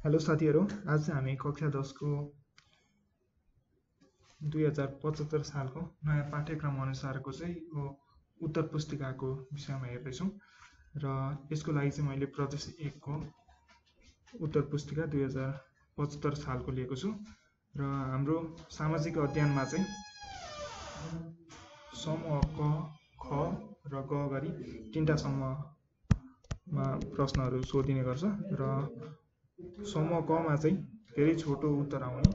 Hello साथीहरु, आज चाहिँ हामी कक्षा 10 को 2075 सालको नयाँ पाठ्यक्रम अनुसारको चाहिँ उत्तर पुस्तिकाको विषयमा हेर्दै छौं र यसको लागि चाहिँ मैले प्रदेश 1 को उत्तर पुस्तिका 2075 सालको लिएको छु र हाम्रो सामाजिक अध्ययनमा चाहिँ समूह क, ख र ग गरी तीनटा समूहमा प्रश्नहरू सोधिने गर्छ र समूह क मा चाहिँ धेरै छोटो उत्तर आउने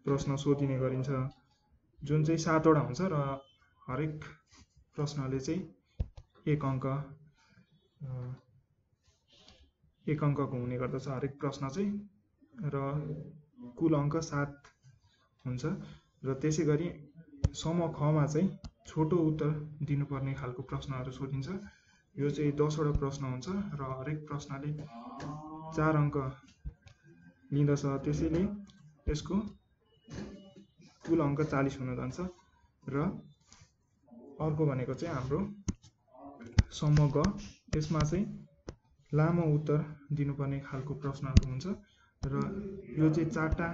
प्रश्न सोधिने गरिन्छ, जुन चाहिँ 7 वटा हुन्छ र हरेक प्रश्नले चाहिँ 1 अङ्कको हुने गर्दछ हरेक प्रश्न चाहिँ र कुल अङ्क 7 हुन्छ र त्यसैगरी समूह ख मा चाहिँ छोटो उत्तर दिनुपर्ने खालको प्रश्नहरू सोधिन्छ। यो चाहिँ 10 वटा प्रश्न हुन्छ र हरेक प्रश्नले 4 अङ्क लिँदछ, त्यसैले यसको कुल अङ्क 40 हुन जान्छ र अर्को भनेको चाहिँ हाम्रो समूह ग, यसमा चाहिँ लामो उत्तर दिनुपर्ने खालको प्रश्नहरू हुन्छ र यो चाहिँ 4टा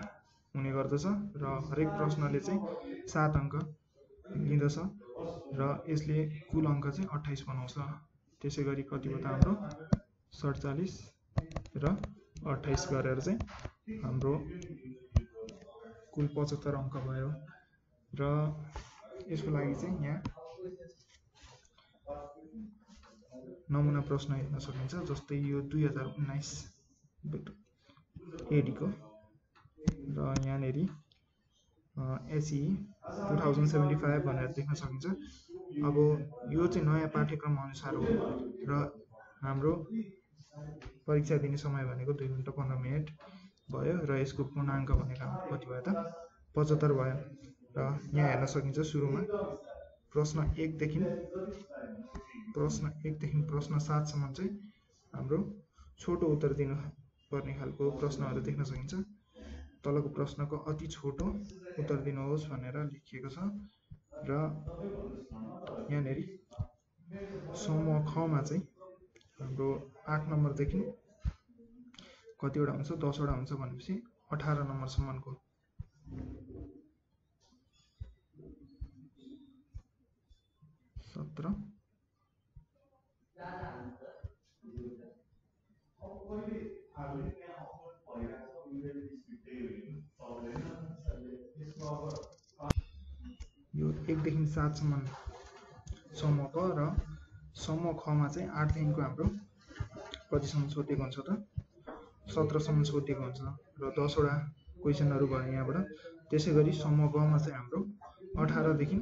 हुने गर्दछ र हरेक प्रश्नले चाहिँ 7 अङ्क लिँदछ र यसले कुल अङ्क चाहिँ 28 बनाउँछ। त्यसैगरी कति भयो त हाम्रो 47 र 28 गरेर चाहिँ हाम्रो कुल 75 अङ्क भयो र यसको लागि चाहिँ यहाँ नमुना प्रश्न हेर्न सकिन्छ, जस्तै यो 2019 एडीको र यहाँनेरि एसई 2075 भनेर देख्न सकिन्छ। अब यो चाहिँ नयाँ पाठ्यक्रम अनुसार हो र हाम्रो परीक्षा दिने समय भनेको 2 घण्टा 15 मिनेट भयो र यसको पूर्णाङ्क भनेको हाम्रो कति भयो त 75 भयो र यहाँ हेर्न सकिन्छ सुरुमा प्रश्न 1 देखि प्रश्न 7 सम्म चाहिँ हाम्रो छोटो उत्तर दिनु पर्ने खालको प्रश्नहरू देख्न सकिन्छ। तलको प्रश्नको अति छोटो उत्तर दिनुहोस् भनेर लेखिएको छ र यहाँनेरि समूह ख मा चाहिँ हाम्रो 8 नम्बरदेखि कतिवटा हुन्छ 10 वटा हुन्छ भनेपछि 18 नम्बरसम्मको 17 यो 1 देखि 7 सम्म समूह क र समूह ख मा चाहिँ 8 देखिको हाम्रो कतिसम्म सोधेको हुन्छ त 17 सम्म सोधेको हुन्छ र 10 वटा क्वेसनहरू भयो यहाँबाट। त्यसैगरी समूह ग मा चाहिँ हाम्रो 18 देखि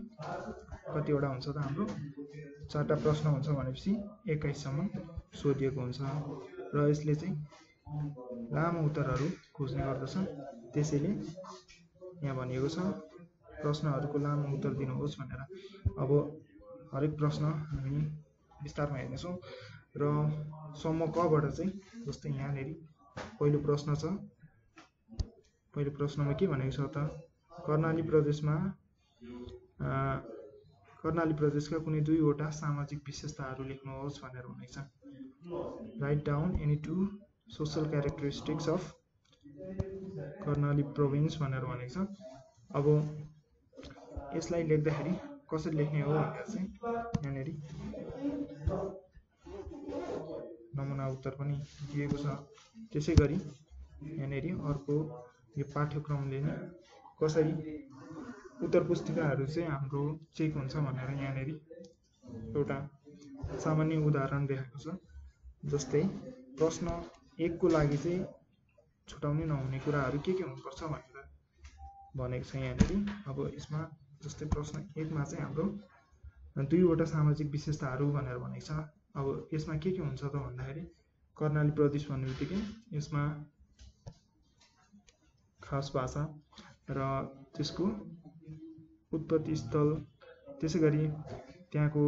कतिवटा हुन्छ त हाम्रो 4टा प्रश्न हुन्छ भनेपछि 21 सम्म सोधिएको हुन्छ र यसले चाहिँ लामो उत्तरहरू खोज्ने गर्दछ। त्यसैले यहाँ भनिएको छ प्रश्नहरूको लामो उत्तर दिनुहोस् भनेर। अब हरेक प्रश्न हामी विस्तारमा हेर्नेछौँ र समूह क बाट चाहिँ जस्तै यहाँनेरि पहिलो प्रश्न छ। पहिलो प्रश्नमा के भनेको छ त कर्णाली प्रदेशका कुनै 2 वटा सामाजिक विशेषताहरू लेख्नुहोस् भनेर भनेको छ। Write down any 2 social characteristics of Karnali province भनेर भनेको छ। अब यसलाई लेख्दाखेरि कसरी लेख्ने हो भनेर चाहिँ यहाँनेरि नमुना उत्तर पनि दिएको छ। त्यसैगरी यहाँनेरि अर्को यो पाठ्यक्रमले नै कसरी उत्तर पुस्तिकाहरू चाहिँ हाम्रो चेक हुन्छ भनेर यहाँनेरि एउटा सामान्य उदाहरण देखाएको छ। जस्तै प्रश्न 1 को लागि चाहिँ छुटाउनै नहुने कुराहरू के हुनुपर्छ भनेर भनेको छ यहाँनेरि। अब यसमा जस्तै प्रश्न 1 मा चाहिँ हाम्रो 2 वटा सामाजिक विशेषताहरू भनेर भनेको छ। अब यसमा के हुन्छ त भन्दाखेरि कर्णाली प्रदेश भन्ने बित्तिकै यसमा खास भाषा र त्यसको उत्पत्ति स्थल, त्यसैगरी त्यहाँको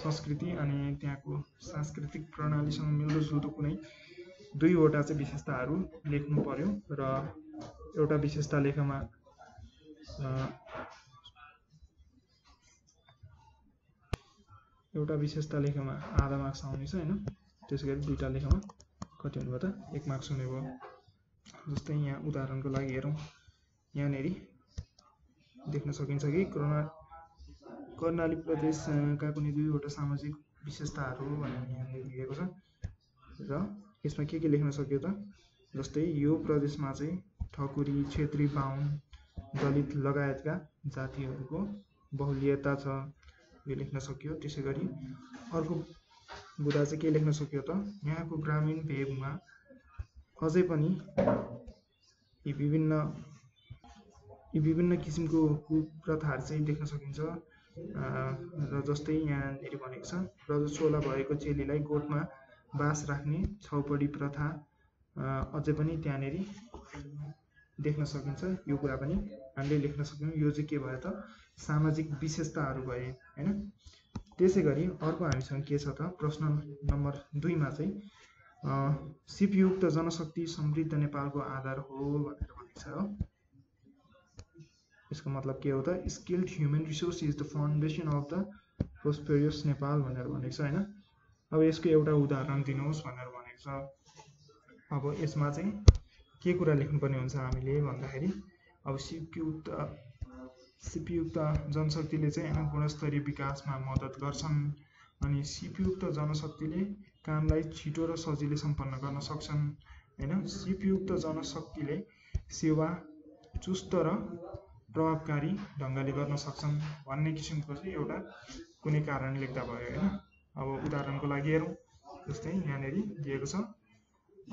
संस्कृति अनि त्यहाँको सांस्कृतिक प्रणालीसँग मिल्दोजुल्दो कुनै 2 वटा चाहिँ विशेषताहरू लेख्नु पर्यो र एउटा विशेषता लेखमा आधा मार्क्स आउनेछ हैन। त्यसैगरी 2टा लेखमा कति हुने भयो त 1 मार्क्स हुने भयो जस्तै यहाँ उदाहरणको लागि हेरौँ, यहाँनेरि देख्न सकिन्छ कि कर्णाली प्रदेशका कुनै दुईवटा सामाजिक विशेषताहरू भनेर यहाँनिर लेखेको छ र यसमा के लेख्न सक्यो त, जस्तै यो प्रदेशमा चाहिँ ठकुरी, क्षेत्री, बाहुन, दलित लगायतका जातिहरूको बहुल्यता छ, यो लेख्न सक्यो। त्यसै गरी अर्को बुदा चाहिँ के लेख्न सक्यो त, यहाँको ग्रामीण भेगमा अझै पनि यी विभिन्न किसिमको कुप्रथाहरू चाहिँ देख्न सकिन्छ र जस्तै यहाँनिर भनेको छ, रजस्वला भएको चेलीलाई गोठमा बास राख्ने छौपडी प्रथा अझै पनि त्यहाँनिर देख्न सकिन्छ। यो कुरा पनि हामीले लेख्न सक्यौँ। यो चाहिँ के भयो त, सामाजिक विशेषताहरू भए हैन। त्यसै गरी अर्को हामीसँग के छ त, प्रश्न नम्बर 2 मा चाहिँ सिपयुक्त जनशक्ति समृद्ध नेपालको आधार हो भनेर भनेको छ हो। यसको मतलब के हो त, skilled human resource is the foundation of the prosperous Nepal भनेर भनेको छ हैन। अब यसको एउटा उदाहरण दिनुहोस् भनेर भनेको छ। अब यसमा चाहिँ के कुरा लेख्नुपर्ने हुन्छ हामीले भन्दाखेरि, अब सिपयुक्त जनशक्तिले चाहिँ गुणस्तरीय विकासमा मद्दत गर्छन्, अनि सिपयुक्त जनशक्तिले कामलाई छिटो र सजिलै सम्पन्न गर्न सक्छन् हैन। सिपयुक्त जनशक्तिले सेवा चुस्त र प्रभावकारी ढङ्गले गर्न सक्छन् भन्ने किसिमको चाहिँ एउटा कुनै कारण लेख्दा भयो हैन। अब उदाहरणको लागि हेरौँ, जस्तै यहाँनिर दिएको छ।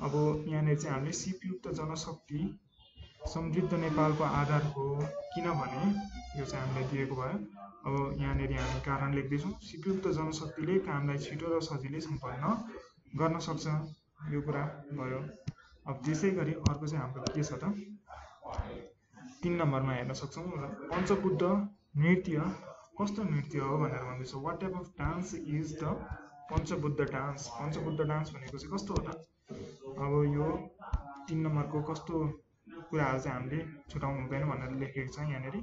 अब यहाँनिर चाहिँ हामीले सिपयुक्त जनशक्ति समृद्ध नेपालको आधार हो किनभने यो चाहिँ हामीले दिएको भयो। अब यहाँनिर हामी कारण लेख्दैछौँ, सिपयुक्त जनशक्तिले कामलाई छिटो र सजिलै सम्पन्न गर्न सक्छ, यो कुरा भयो। अब त्यसै गरी अर्को चाहिँ हाम्रो के छ त, 3 नम्बरमा हेर्न सक्छौँ। पञ्चबुद्ध नृत्य कस्तो नृत्य हो भनेर भन्दैछ। What type of dance is the Panchabuddha dance. Panchabuddha dance भनेको चाहिँ कस्तो हो त। अब यो 3 नम्बरको कस्तो कुराहरू चाहिँ हामीले छुटाउनु हुँदैन भनेर लेखेको छ यहाँनिर।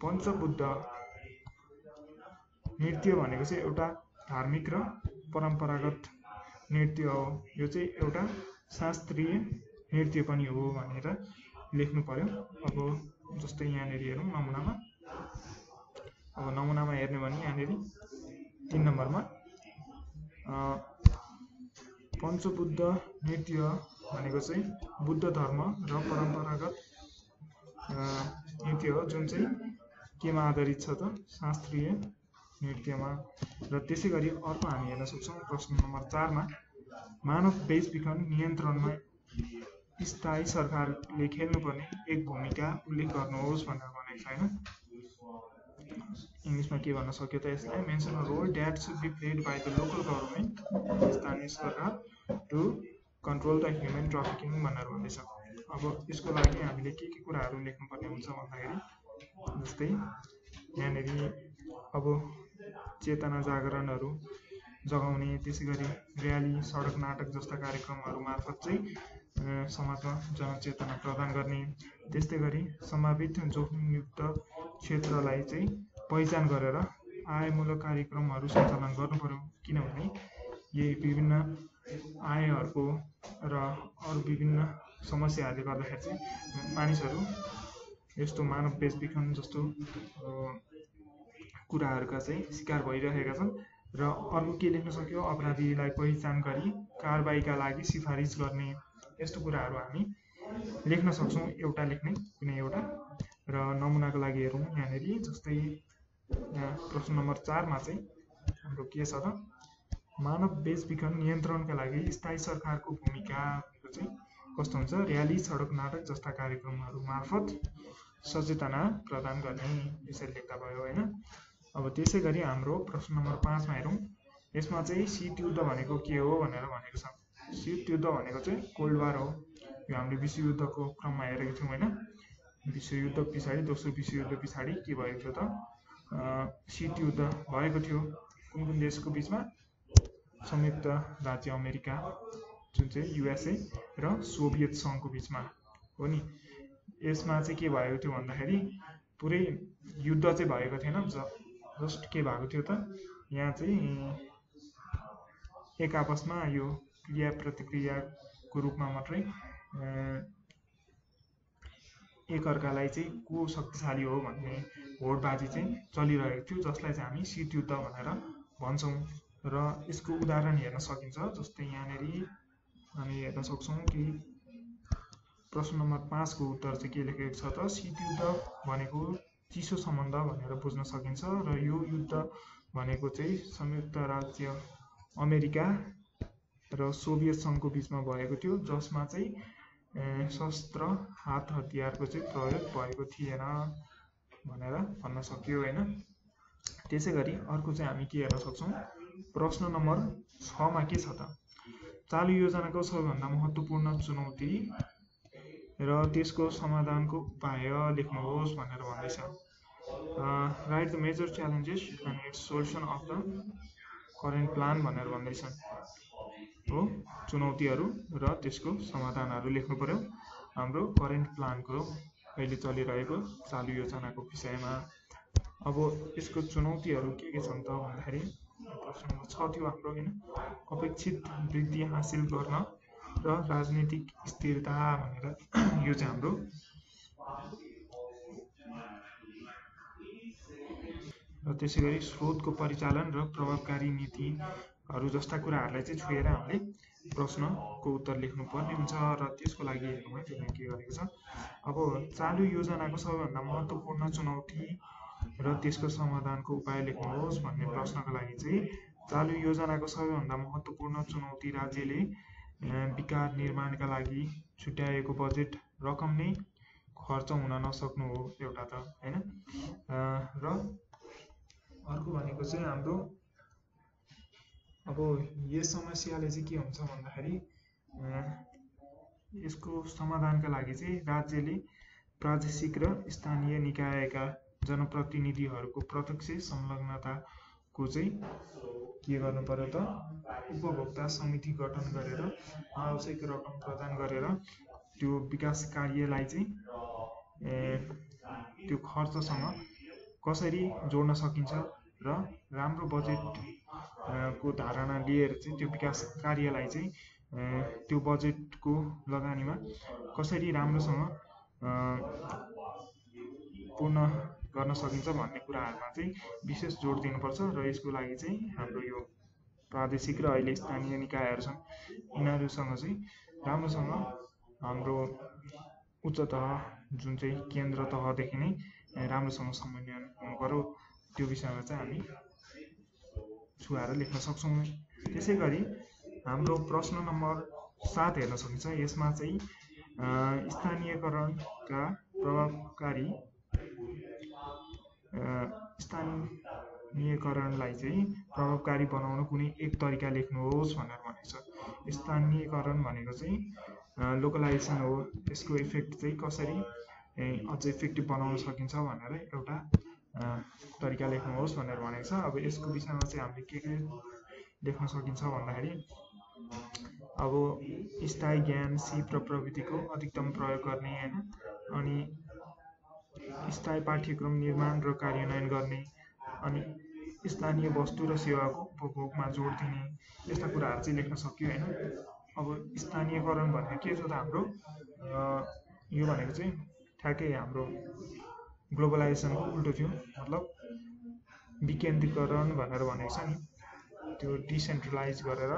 पञ्चबुद्ध नृत्य भनेको चाहिँ एउटा धार्मिक र परम्परागत नृत्य हो। यो चाहिँ एउटा शास्त्रीय नृत्य पनि हो भनेर लेख्नु पर्यो। अब जस्तै यहाँनिर हेरौँ नमुनामा। अब नमुनामा हेर्ने भने यहाँनिर 3 नम्बरमा पञ्चबुद्ध नृत्य भनेको चाहिँ बुद्ध धर्म र परम्परागत नृत्य हो, जुन चाहिँ केमा आधारित छ त, शास्त्रीय नृत्यमा। र त्यसै गरी अर्को हामी हेर्न सक्छौँ प्रश्न नम्बर 4 मा, मानव बेचबिखन नियन्त्रणमा स्थायी सरकारले खेल्नुपर्ने एक भूमिका उल्लेख गर्नुहोस् भनेर भनेको छ हैन। इङ्ग्लिसमा के भन्न सक्यो त यसलाई, mention a role that should be played by the local government, स्थानीय सरकार, to control the human trafficking भनेर भन्दैछ। अब यसको लागि हामीले के कुराहरू लेख्नुपर्ने हुन्छ भन्दाखेरि, जस्तै यहाँनिर अब चेतना जागरणहरू जगाउने, त्यसै गरी र्याली, सडक नाटक जस्ता कार्यक्रमहरू मार्फत चाहिँ समाजमा जनचेतना प्रदान गर्ने, त्यस्तै गरी सम्भावित जोखिमयुक्त क्षेत्रलाई चाहिँ पहिचान गरेर आयमूलक कार्यक्रमहरू सञ्चालन गर्नु पर्यो। किनभने यही विभिन्न आयहरूको र अरू विभिन्न समस्याहरूले गर्दाखेरि चाहिँ मानिसहरू यस्तो मानव बेचबिखन जस्तो कुराहरूका चाहिँ शिकार भइरहेका छन्। र अर्को के लेख्न सक्यो, अपराधीलाई पहिचान गरी कारबाहीका लागि सिफारिस गर्ने, यस्तो कुराहरू हामी लेख्न सक्छौँ, एउटा लेख्ने कुनै एउटा। र नमुनाको लागि हेरौँ यहाँनिर, जस्तै यहाँ प्रश्न नम्बर 4 मा चाहिँ हाम्रो के छ त, मानव बेचबिखन नियन्त्रणका लागि स्थायी सरकारको भूमिका चाहिँ कस्तो हुन्छ, र्याली, सडक नाटक जस्ता कार्यक्रमहरू मार्फत सचेतना प्रदान गर्ने, यसरी लेख्दा भयो हैन। अब त्यसै गरी हाम्रो प्रश्न नम्बर 5 मा हेरौँ। यसमा चाहिँ शीत युद्ध भनेको के हो भनेर भनेको छ। शीत युद्ध भनेको चाहिँ कोल्ड वार हो। यो हामीले विश्वयुद्धको क्रममा हेरेको थियौँ हैन। विश्वयुद्ध पछाडि, दोस्रो विश्वयुद्ध पछाडि के भएको थियो त, शीत युद्ध भएको थियो। कुन कुन देशको बिचमा, संयुक्त राज्य अमेरिका जुन चाहिँ युएसए र सोभियत सङ्घको बिचमा हो नि। यसमा चाहिँ के भएको थियो भन्दाखेरि पुरै युद्ध चाहिँ भएको थिएन, जस्ट के भएको थियो त, यहाँ चाहिँ एक आपसमा यो क्रिया प्रतिक्रियाको रूपमा मात्रै एकअर्कालाई चाहिँ को शक्तिशाली हो भन्ने होडबाजी चाहिँ चलिरहेको थियो, जसलाई चाहिँ हामी शीत युद्ध भनेर भन्छौँ। र यसको उदाहरण हेर्न सकिन्छ। जस्तै यहाँनिर हामी हेर्न सक्छौँ कि प्रश्न नम्बर 5 को उत्तर चाहिँ के लेखेको छ त, शीत युद्ध भनेको चिसो सम्बन्ध भनेर बुझ्न सकिन्छ। र यो युद्ध भनेको चाहिँ संयुक्त राज्य अमेरिका र सोभियत सङ्घको बिचमा भएको थियो, जसमा चाहिँ शस्त्र हात हतियारको चाहिँ प्रयोग भएको थिएन भनेर भन्न सकियो होइन। त्यसै गरी अर्को चाहिँ हामी के हेर्न सक्छौँ, प्रश्न नम्बर 6 मा के छ त, चालु योजनाको सबैभन्दा महत्त्वपूर्ण चुनौती र त्यसको समाधानको उपाय लेख्नुहोस् भनेर भन्दैछ। Write the major challenges and its solution of the current plan भनेर भन्दैछ हो। चुनौतीहरू र त्यसको समाधानहरू लेख्नु पर्यो हाम्रो करेन्ट प्लानको अहिले चलिरहेको चालु योजनाको विषयमा। अब यसको चुनौतीहरू के छन् त भन्दाखेरि प्रश्न नम्बर 6 थियो हाम्रो होइन, अपेक्षित वृद्धि हासिल गर्न र राजनीतिक स्थिरता भनेर यो चाहिँ हाम्रो र त्यसै गरी स्रोतको परिचालन र प्रभावकारी नीतिहरू जस्ता कुराहरूलाई चाहिँ छोएर हामीले प्रश्नको उत्तर लेख्नुपर्ने हुन्छ। र त्यसको लागि हेर्नु है त्यसले के गरेको छ, अब चालु योजनाको सबैभन्दा महत्त्वपूर्ण चुनौती र त्यसको समाधानको उपाय लेख्नुहोस् भन्ने प्रश्नको लागि चाहिँ चालु योजनाको सबैभन्दा महत्त्वपूर्ण चुनौती राज्यले विकास निर्माणका लागि छुट्याएको बजेट रकम नै खर्च हुन नसक्नु हो एउटा त होइन। र अर्को भनेको चाहिँ हाम्रो अब यस समस्याले चाहिँ के हुन्छ भन्दाखेरि यसको समाधानका लागि चाहिँ राज्यले प्रादेशिक र स्थानीय निकायका जनप्रतिनिधिहरूको प्रत्यक्ष संलग्नताको चाहिँ के गर्नु पर्यो त, उपभोक्ता समिति गठन गरेर आवश्यक रकम प्रदान गरेर त्यो विकास कार्यलाई चाहिँ त्यो खर्चसँग कसरी जोड्न सकिन्छ र राम्रो बजेट को धारणा लिएर चाहिँ त्यो विकास कार्यलाई चाहिँ त्यो बजेटको लगानीमा कसरी राम्रोसँग पूर्ण गर्न सकिन्छ भन्ने कुराहरूमा चाहिँ विशेष जोड दिनुपर्छ। र यसको लागि चाहिँ हाम्रो यो प्रादेशिक र अहिले स्थानीय निकायहरू छन्, यिनीहरूसँग चाहिँ राम्रोसँग हाम्रो उच्च तह जुन चाहिँ केन्द्र तहदेखि नै राम्रोसँग समन्वय हुनु पर्यो। त्यो विषयमा चाहिँ हामी छुवाएर लेख्न सक्छौँ। त्यसै गरी हाम्रो प्रश्न नम्बर 7 हेर्न सकिन्छ। यसमा चाहिँ स्थानीयकरणका प्रभावकारी स्थानीयकरणलाई चाहिँ प्रभावकारी बनाउन कुनै एक तरिका लेख्नुहोस् भनेर भनेको छ। स्थानीयकरण भनेको चाहिँ लोकलाइजेसन हो। यसको इफेक्ट चाहिँ कसरी अझ इफेक्टिभ बनाउन सकिन्छ भनेर एउटा तरिका लेख्नुहोस् भनेर भनेको छ। अब यसको विषयमा चाहिँ हामीले के लेख्न सकिन्छ भन्दाखेरि अब स्थायी ज्ञान, सिप र प्रविधिको अधिकतम प्रयोग गर्ने होइन, अनि स्थायी पाठ्यक्रम निर्माण र कार्यान्वयन गर्ने, अनि स्थानीय वस्तु र सेवाको उपभोगमा जोड दिने, यस्ता कुराहरू चाहिँ लेख्न सक्यो होइन। अब स्थानीयकरण भनेको के छ त हाम्रो, यो भनेको चाहिँ ठ्याक्कै हाम्रो ग्लोबलाइजेसनको उल्टो थियो। मतलब विकेन्द्रीकरण भनेर भनेको छ नि, त्यो डिसेन्ट्रलाइज गरेर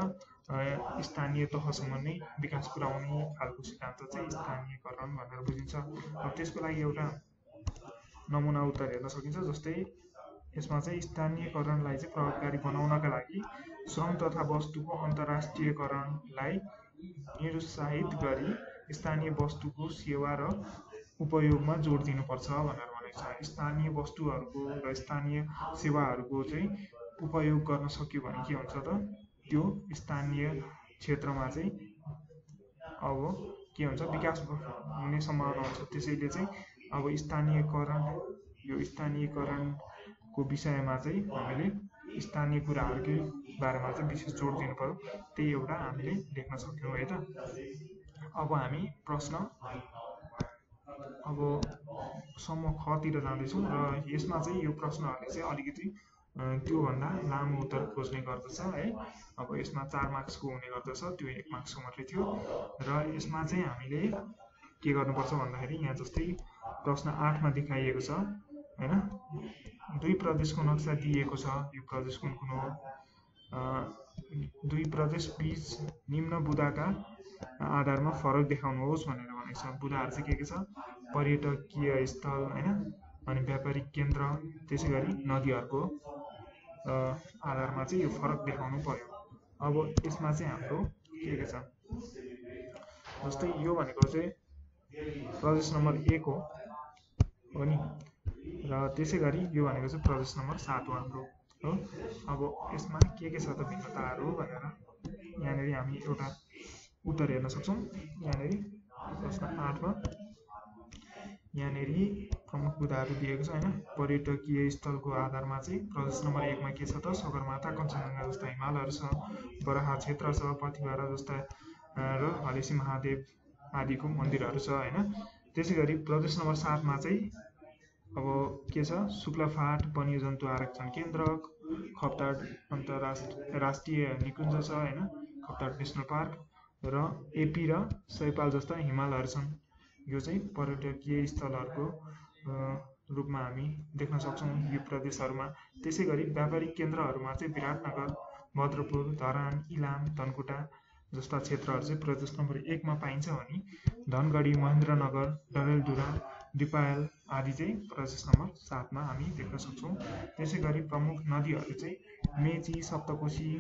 स्थानीय तहसम्म नै विकास पुर्याउने खालको सिद्धान्त चाहिँ स्थानीयकरण भनेर बुझिन्छ। अब त्यसको लागि एउटा नमुना उत्तर हेर्न सकिन्छ। जस्तै यसमा चाहिँ स्थानीयकरणलाई चाहिँ प्रभावकारी बनाउनका लागि श्रम तथा वस्तुको अन्तर्राष्ट्रियकरणलाई निरुत्साहित गरी स्थानीय वस्तुको सेवा र उपयोगमा जोड दिनुपर्छ भनेर भनेको छ। स्थानीय वस्तुहरूको र स्थानीय सेवाहरूको चाहिँ उपयोग गर्न सक्यो भने के हुन्छ त, त्यो स्थानीय क्षेत्रमा चाहिँ अब के हुन्छ, विकास हुने सम्भावना हुन्छ। त्यसैले चाहिँ अब यो स्थानीयकरणको विषयमा चाहिँ हामीले स्थानीय कुराहरूकै बारेमा चाहिँ विशेष जोड दिनु पर्यो। त्यही एउटा हामीले लेख्न सक्यौँ है त। अब हामी प्रश्न अब सम्म खतिर जाँदैछौँ र यसमा चाहिँ यो प्रश्नहरूले चाहिँ अलिकति त्योभन्दा लामो उत्तर खोज्ने गर्दछ है। अब यसमा 4 मार्क्सको हुने गर्दछ, त्यो 1 मार्क्सको मात्रै थियो। र यसमा चाहिँ हामीले के गर्नुपर्छ भन्दाखेरि यहाँ जस्तै प्रश्न 8 मा देखाइएको छ हैन, दुई प्रदेशको नक्सा दिएको छ, यो प्रदेश कुन कुन हो, दुई प्रदेश बीच निम्न बुदाका आधारमा फरक देखाउनुहोस् भनेर भनेको छ। बुदाहरू चाहिँ के छ, पर्यटकीय स्थल हैन, अनि व्यापारिक केन्द्र, त्यसैगरी नदीहरूको आधारमा चाहिँ यो फरक देखाउनु पर्यो। अब यसमा चाहिँ हाम्रो के छ, जस्तै यो भनेको चाहिँ प्रदेश नम्बर 1 हो नि, र त्यसैगरी यो भनेको चाहिँ प्रदेश नम्बर 7 हो हाम्रो हो। अब यसमा के छ त भिन्नताहरू भनेर यहाँनिर हामी एउटा उत्तर हेर्न सक्छौँ। यहाँनिर प्रश्न 8 मा यहाँनिर प्रमुख बुदाहरू दिएको छ हैन, पर्यटकीय स्थलको आधारमा चाहिँ प्रदेश नम्बर 1 मा के छ त, सगरमाथा, कञ्चनजङ्घा जस्ता हिमालहरू छ, बराहा क्षेत्र छ, पथिभरा जस्ता र हलेसी महादेव आदिको मन्दिरहरू छ हैन। त्यसैगरी प्रदेश नम्बर 7 मा चाहिँ अब के छ, शुक्लाफाट वन्यजन्तु आरक्षण केन्द्र, खप्ताड राष्ट्रिय निकुञ्ज छ हैन, खप्ताड नेसनल पार्क र एपी र सयपाल जस्ता हिमालहरू छन्। यो चाहिँ पर्यटकीय स्थलहरूको रूपमा हामी देख्न सक्छौँ यो प्रदेशहरूमा। त्यसैगरी व्यापारिक केन्द्रहरूमा चाहिँ विराटनगर, भद्रपुर, धरान, इलाम, धनकुटा जस्ता क्षेत्रहरू चाहिँ प्रदेश नम्बर 1 मा पाइन्छ भने धनगढी, महेन्द्रनगर, डडेलधुरा, दिपायल आदि चाहिँ प्रदेश नम्बर 7 मा हामी देख्न सक्छौँ। त्यसैगरी प्रमुख नदीहरू चाहिँ मेची, सप्तकोशी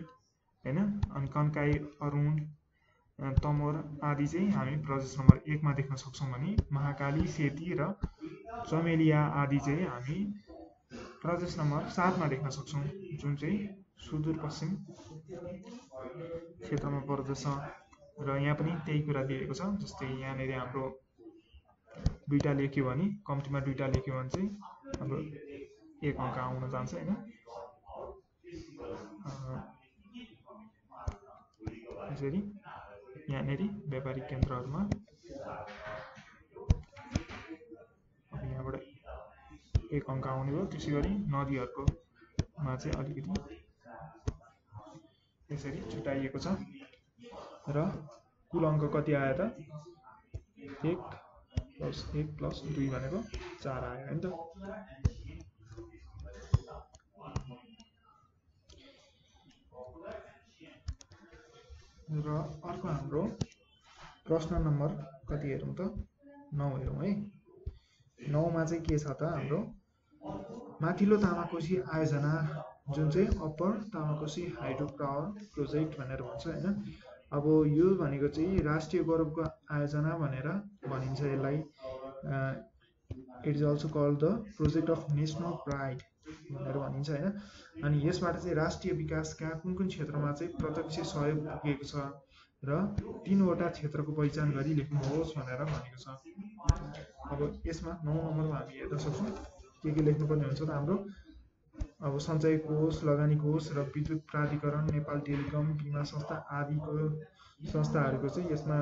हैन, अनि कन्काई, अरुण, तमोर आदि चाहिँ हामी प्रदेश नम्बर 1 मा देख्न सक्छौँ भने महाकाली, सेती र चमेलिया आदि चाहिँ हामी प्रदेश नम्बर 7 मा देख्न सक्छौँ, जुन चाहिँ सुदूरपश्चिम क्षेत्रमा पर्दछ। र यहाँ पनि त्यही कुरा दिएको छ, जस्तै यहाँनिर हाम्रो दुईटा लेख्यो भने, कम्तीमा दुईटा लेख्यो भने चाहिँ हाम्रो 1 अङ्क आउन जान्छ हैन। त्यसरी यहाँनिर व्यापारिक केन्द्रहरूमा यहाँबाट 1 अङ्क आउने भयो। त्यसैगरी नदीहरूको मा चाहिँ अलिकति यसरी छुटाइएको छ र कुल अङ्क कति आयो त, 1 + 1 + 2 भनेको 4 आयो हैन त। र अर्को हाम्रो प्रश्न नम्बर कति हेरौँ त, 9 हेरौँ है। 9 मा चाहिँ के छ त हाम्रो, माथिल्लो तामाकोशी आयोजना जुन चाहिँ upper Tamakoshi hydro power project भनेर भन्छ हैन। अब यो भनेको चाहिँ राष्ट्रिय गौरवको आयोजना भनेर भनिन्छ यसलाई। It is also called the project of national pride भनेर भनिन्छ हैन। अनि यसबाट चाहिँ राष्ट्रिय विकासका कुन कुन क्षेत्रमा चाहिँ प्रत्यक्ष सहयोग पुगेको छ र 3वटा क्षेत्रको पहिचान गरी लेख्नुहोस् भनेर भनेको छ। अब यसमा 9 नम्बरमा हामी हेर्न सक्छौँ के लेख्नुपर्ने हुन्छ त हाम्रो। अब सञ्चय कोष, लगानी कोष र विद्युत प्राधिकरण, नेपाल टेलिकम, बीमा संस्था आदिको संस्थाहरूको चाहिँ यसमा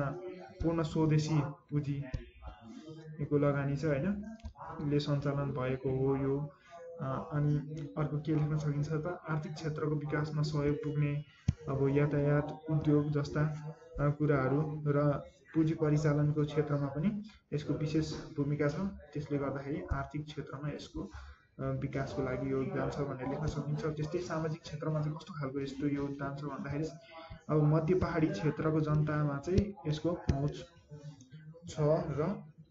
पूर्ण स्वदेशी पुँजीको लगानी छ हैन, ले सञ्चालन भएको हो यो। अनि अर्को के लेख्न सकिन्छ त, आर्थिक क्षेत्रको विकासमा सहयोग पुग्ने अब यातायात, उद्योग जस्ता कुराहरू र पुँजी परिचालनको क्षेत्रमा पनि यसको विशेष भूमिका छ। त्यसले गर्दाखेरि आर्थिक क्षेत्रमा यसको विकासको लागि योगदान छ भनेर लेख्न सकिन्छ। त्यस्तै सामाजिक क्षेत्रमा चाहिँ कस्तो खालको यस्तो योगदान छ भन्दाखेरि अब मध्य पहाडी क्षेत्रको जनतामा चाहिँ यसको पहुँच छ र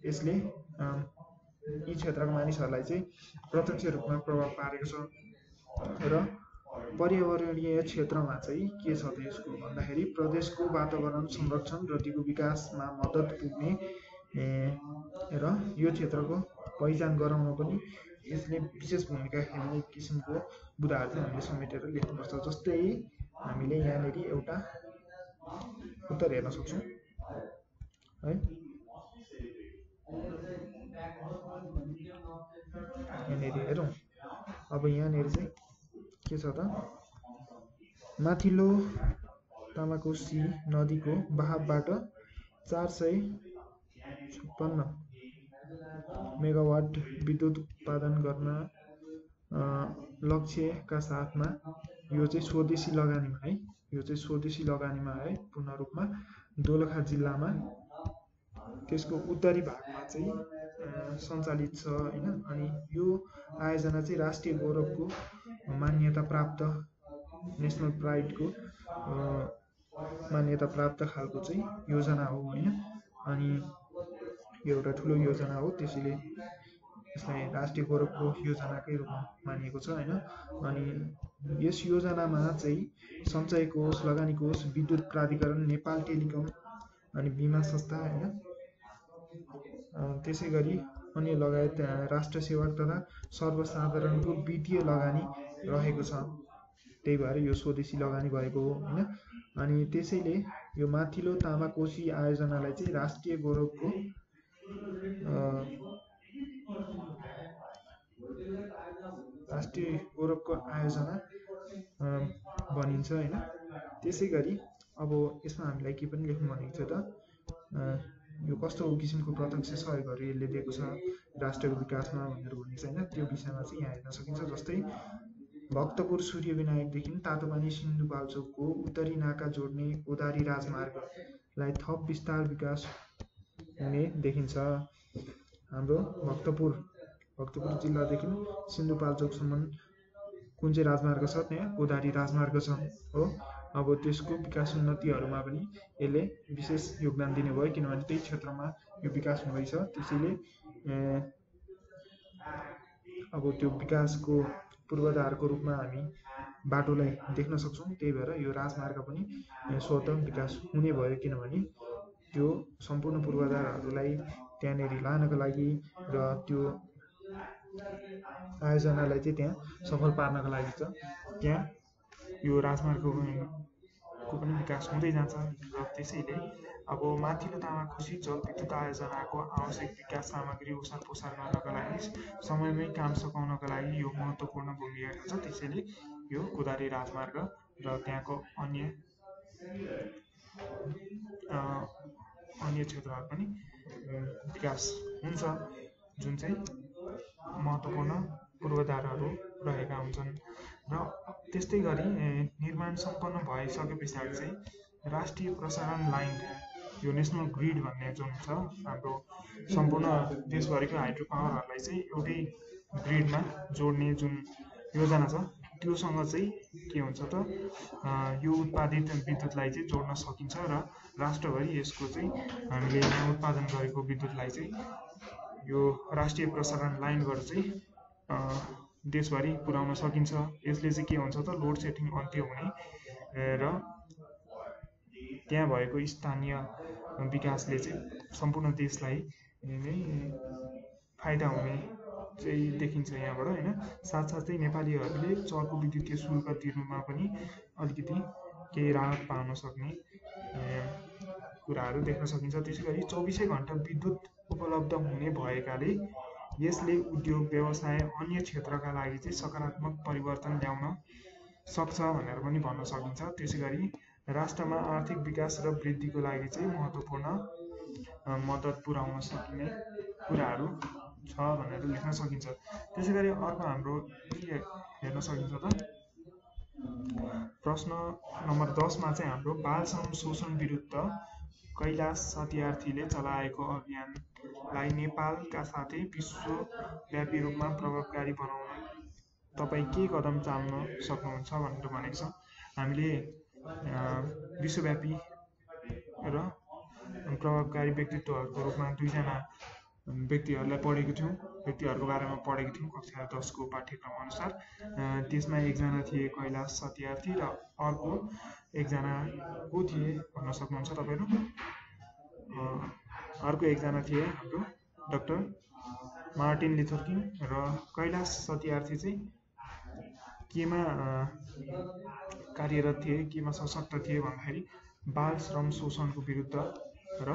यसले यी क्षेत्रका मानिसहरूलाई चाहिँ प्रत्यक्ष रूपमा प्रभाव पारेको छ। र पर्यावरणीय क्षेत्रमा चाहिँ के छ त यसको भन्दाखेरि प्रदेशको वातावरण संरक्षण र दिगो विकासमा मद्दत पुग्ने र यो क्षेत्रको पहिचान गराउन पनि यसले विशेष भूमिका खेल्ने किसिमको बुदाहरू चाहिँ हामीले समेटेर लेख्नुपर्छ। जस्तै हामीले यहाँनिर एउटा उत्तर हेर्न सक्छौँ है। यहाँनिर हेरौँ, अब यहाँनिर चाहिँ के छ त, माथिल्लो तामाकोशी नदीको बहावबाट 456 मेगावाट विद्युत उत्पादन गर्न लक्ष्यका साथमा यो चाहिँ स्वदेशी लगानीमा है, यो चाहिँ स्वदेशी लगानीमा है पूर्ण रूपमा दोलखा जिल्लामा त्यसको उत्तरी भागमा चाहिँ सञ्चालित छ होइन। अनि यो आयोजना चाहिँ राष्ट्रिय गौरवको मान्यता प्राप्त नेसनल प्राइडको मान्यता प्राप्त खालको चाहिँ योजना हो होइन। अनि यो एउटा ठुलो योजना हो, त्यसैले यसलाई राष्ट्रिय गौरवको योजनाकै रूपमा मानिएको छ होइन। अनि यस योजनामा चाहिँ सञ्चय कोष, लगानी कोष, विद्युत प्राधिकरण, नेपाल टेलिकम अनि बिमा संस्था होइन, त्यसै गरी अन्य लगायत राष्ट्र सेवक तथा सर्वसाधारणको वित्तीय लगानी रहेको छ। त्यही भएर यो स्वदेशी लगानी भएको हो होइन। अनि त्यसैले यो माथिल्लो तामाकोशी आयोजनालाई चाहिँ राष्ट्रिय गौरवको आयोजना भनिन्छ होइन। त्यसै गरी अब यसमा हामीलाई के पनि लेख्नु भनेको छ त, यो कस्तो किसिमको प्रत्यक्ष सहयोगहरू यसले दिएको छ राष्ट्रको विकासमा भनेर भनेको छ होइन। त्यो विषयमा चाहिँ यहाँ हेर्न सकिन्छ। जस्तै भक्तपुर सूर्य विनायकदेखि तातोपानी सिन्धुपाल्चोकको उत्तरी नाका जोड्ने गोदारी राजमार्गलाई थप विस्तार विकास हुने देखिन्छ। हाम्रो भक्तपुर जिल्लादेखि सिन्धुपाल्चोकसम्म कुन चाहिँ राजमार्ग छ, त्यहाँ गोदारी राजमार्ग छ हो। अब त्यसको विकास उन्नतिहरूमा पनि यसले विशेष योगदान दिने भयो, किनभने त्यही क्षेत्रमा यो विकास हुँदैछ। त्यसैले अब त्यो विकासको पूर्वाधारको रूपमा हामी बाटोलाई देख्न सक्छौँ। त्यही भएर यो राजमार्ग पनि स्वतः विकास हुने भयो, किनभने त्यो सम्पूर्ण पूर्वाधारहरूलाई त्यहाँनिर लानको लागि र त्यो आयोजनालाई चाहिँ त्यहाँ सफल पार्नको लागि चाहिँ त्यहाँ यो राजमार्गको पनि विकास हुँदै जान्छ। र त्यसैले अब माथिल्लो तामाकोशी जलविद्युत आयोजनाको आवश्यक विकास सामग्री ओसार पोसार गर्नका लागि समयमै काम सकाउनका लागि यो महत्त्वपूर्ण भूमिका खेल्छ। त्यसैले यो गोदारी राजमार्ग र त्यहाँको अन्य क्षेत्रहरू पनि विकास हुन्छ, जुन चाहिँ महत्त्वपूर्ण पूर्वाधारहरू रहेका हुन्छन्। र त्यस्तै गरी निर्माण सम्पन्न भइसके पछाडि चाहिँ राष्ट्रिय प्रसारण लाइन, यो नेसनल ग्रिड भन्ने जुन छ हाम्रो सम्पूर्ण देशभरिको हाइड्रो पावरहरूलाई चाहिँ एउटै ग्रिडमा जोड्ने जुन योजना छ, त्योसँग चाहिँ के हुन्छ त, यो उत्पादित विद्युतलाई चाहिँ जोड्न सकिन्छ र राष्ट्रभरि यसको चाहिँ हामीले यहाँ उत्पादन गरेको विद्युतलाई चाहिँ यो राष्ट्रिय प्रसारण लाइनबाट चाहिँ देशभरि पुर्याउन सकिन्छ। यसले चाहिँ के हुन्छ त, लोड सेटिङ अन्त्य हुने र त्यहाँ भएको स्थानीय विकासले चाहिँ सम्पूर्ण देशलाई नै फाइदा हुने चाहिँ देखिन्छ यहाँबाट होइन। साथसाथै नेपालीहरूले चर्को विद्युतीय शुल्क तिर्नुमा पनि अलिकति केही राहत पाउन सक्ने कुराहरू देख्न सकिन्छ। त्यसै गरी 24 घण्टा विद्युत उपलब्ध हुने भएकाले यसले उद्योग, व्यवसाय, अन्य क्षेत्रका लागि चाहिँ सकारात्मक परिवर्तन ल्याउन सक्छ भनेर पनि भन्न सकिन्छ। त्यसै गरी राष्ट्रमा आर्थिक विकास र वृद्धिको लागि चाहिँ महत्त्वपूर्ण मद्दत पुर्याउन सक्ने कुराहरू छ भनेर लेख्न सकिन्छ। त्यसै गरी अर्को हाम्रो के हेर्न सकिन्छ त, प्रश्न नम्बर 10 मा चाहिँ हाम्रो बाल श्रम शोषण विरुद्ध कैलाश सत्यार्थीले चलाएको अभियानलाई नेपालका साथै विश्वव्यापी रूपमा प्रभावकारी बनाउन तपाईँ के कदम चाल्न सक्नुहुन्छ भनेर भनेको छ। हामीले विश्वव्यापी र प्रभावकारी व्यक्तित्वहरूको रूपमा दुईजना व्यक्तिहरूको बारेमा पढेको थियौँ कक्षा 10 को पाठ्यक्रम अनुसार। त्यसमा एकजना थिए कैलाश सत्यार्थी र अर्को एकजना को थिए भन्न सक्नुहुन्छ तपाईँहरू? अर्को एकजना थिए हाम्रो डाक्टर मार्टिन लुथर किङ। र कैलाश सत्यार्थी चाहिँ केमा कार्यरत थिए, केमा सशक्त थिए भन्दाखेरि बाल श्रम शोषणको विरुद्ध र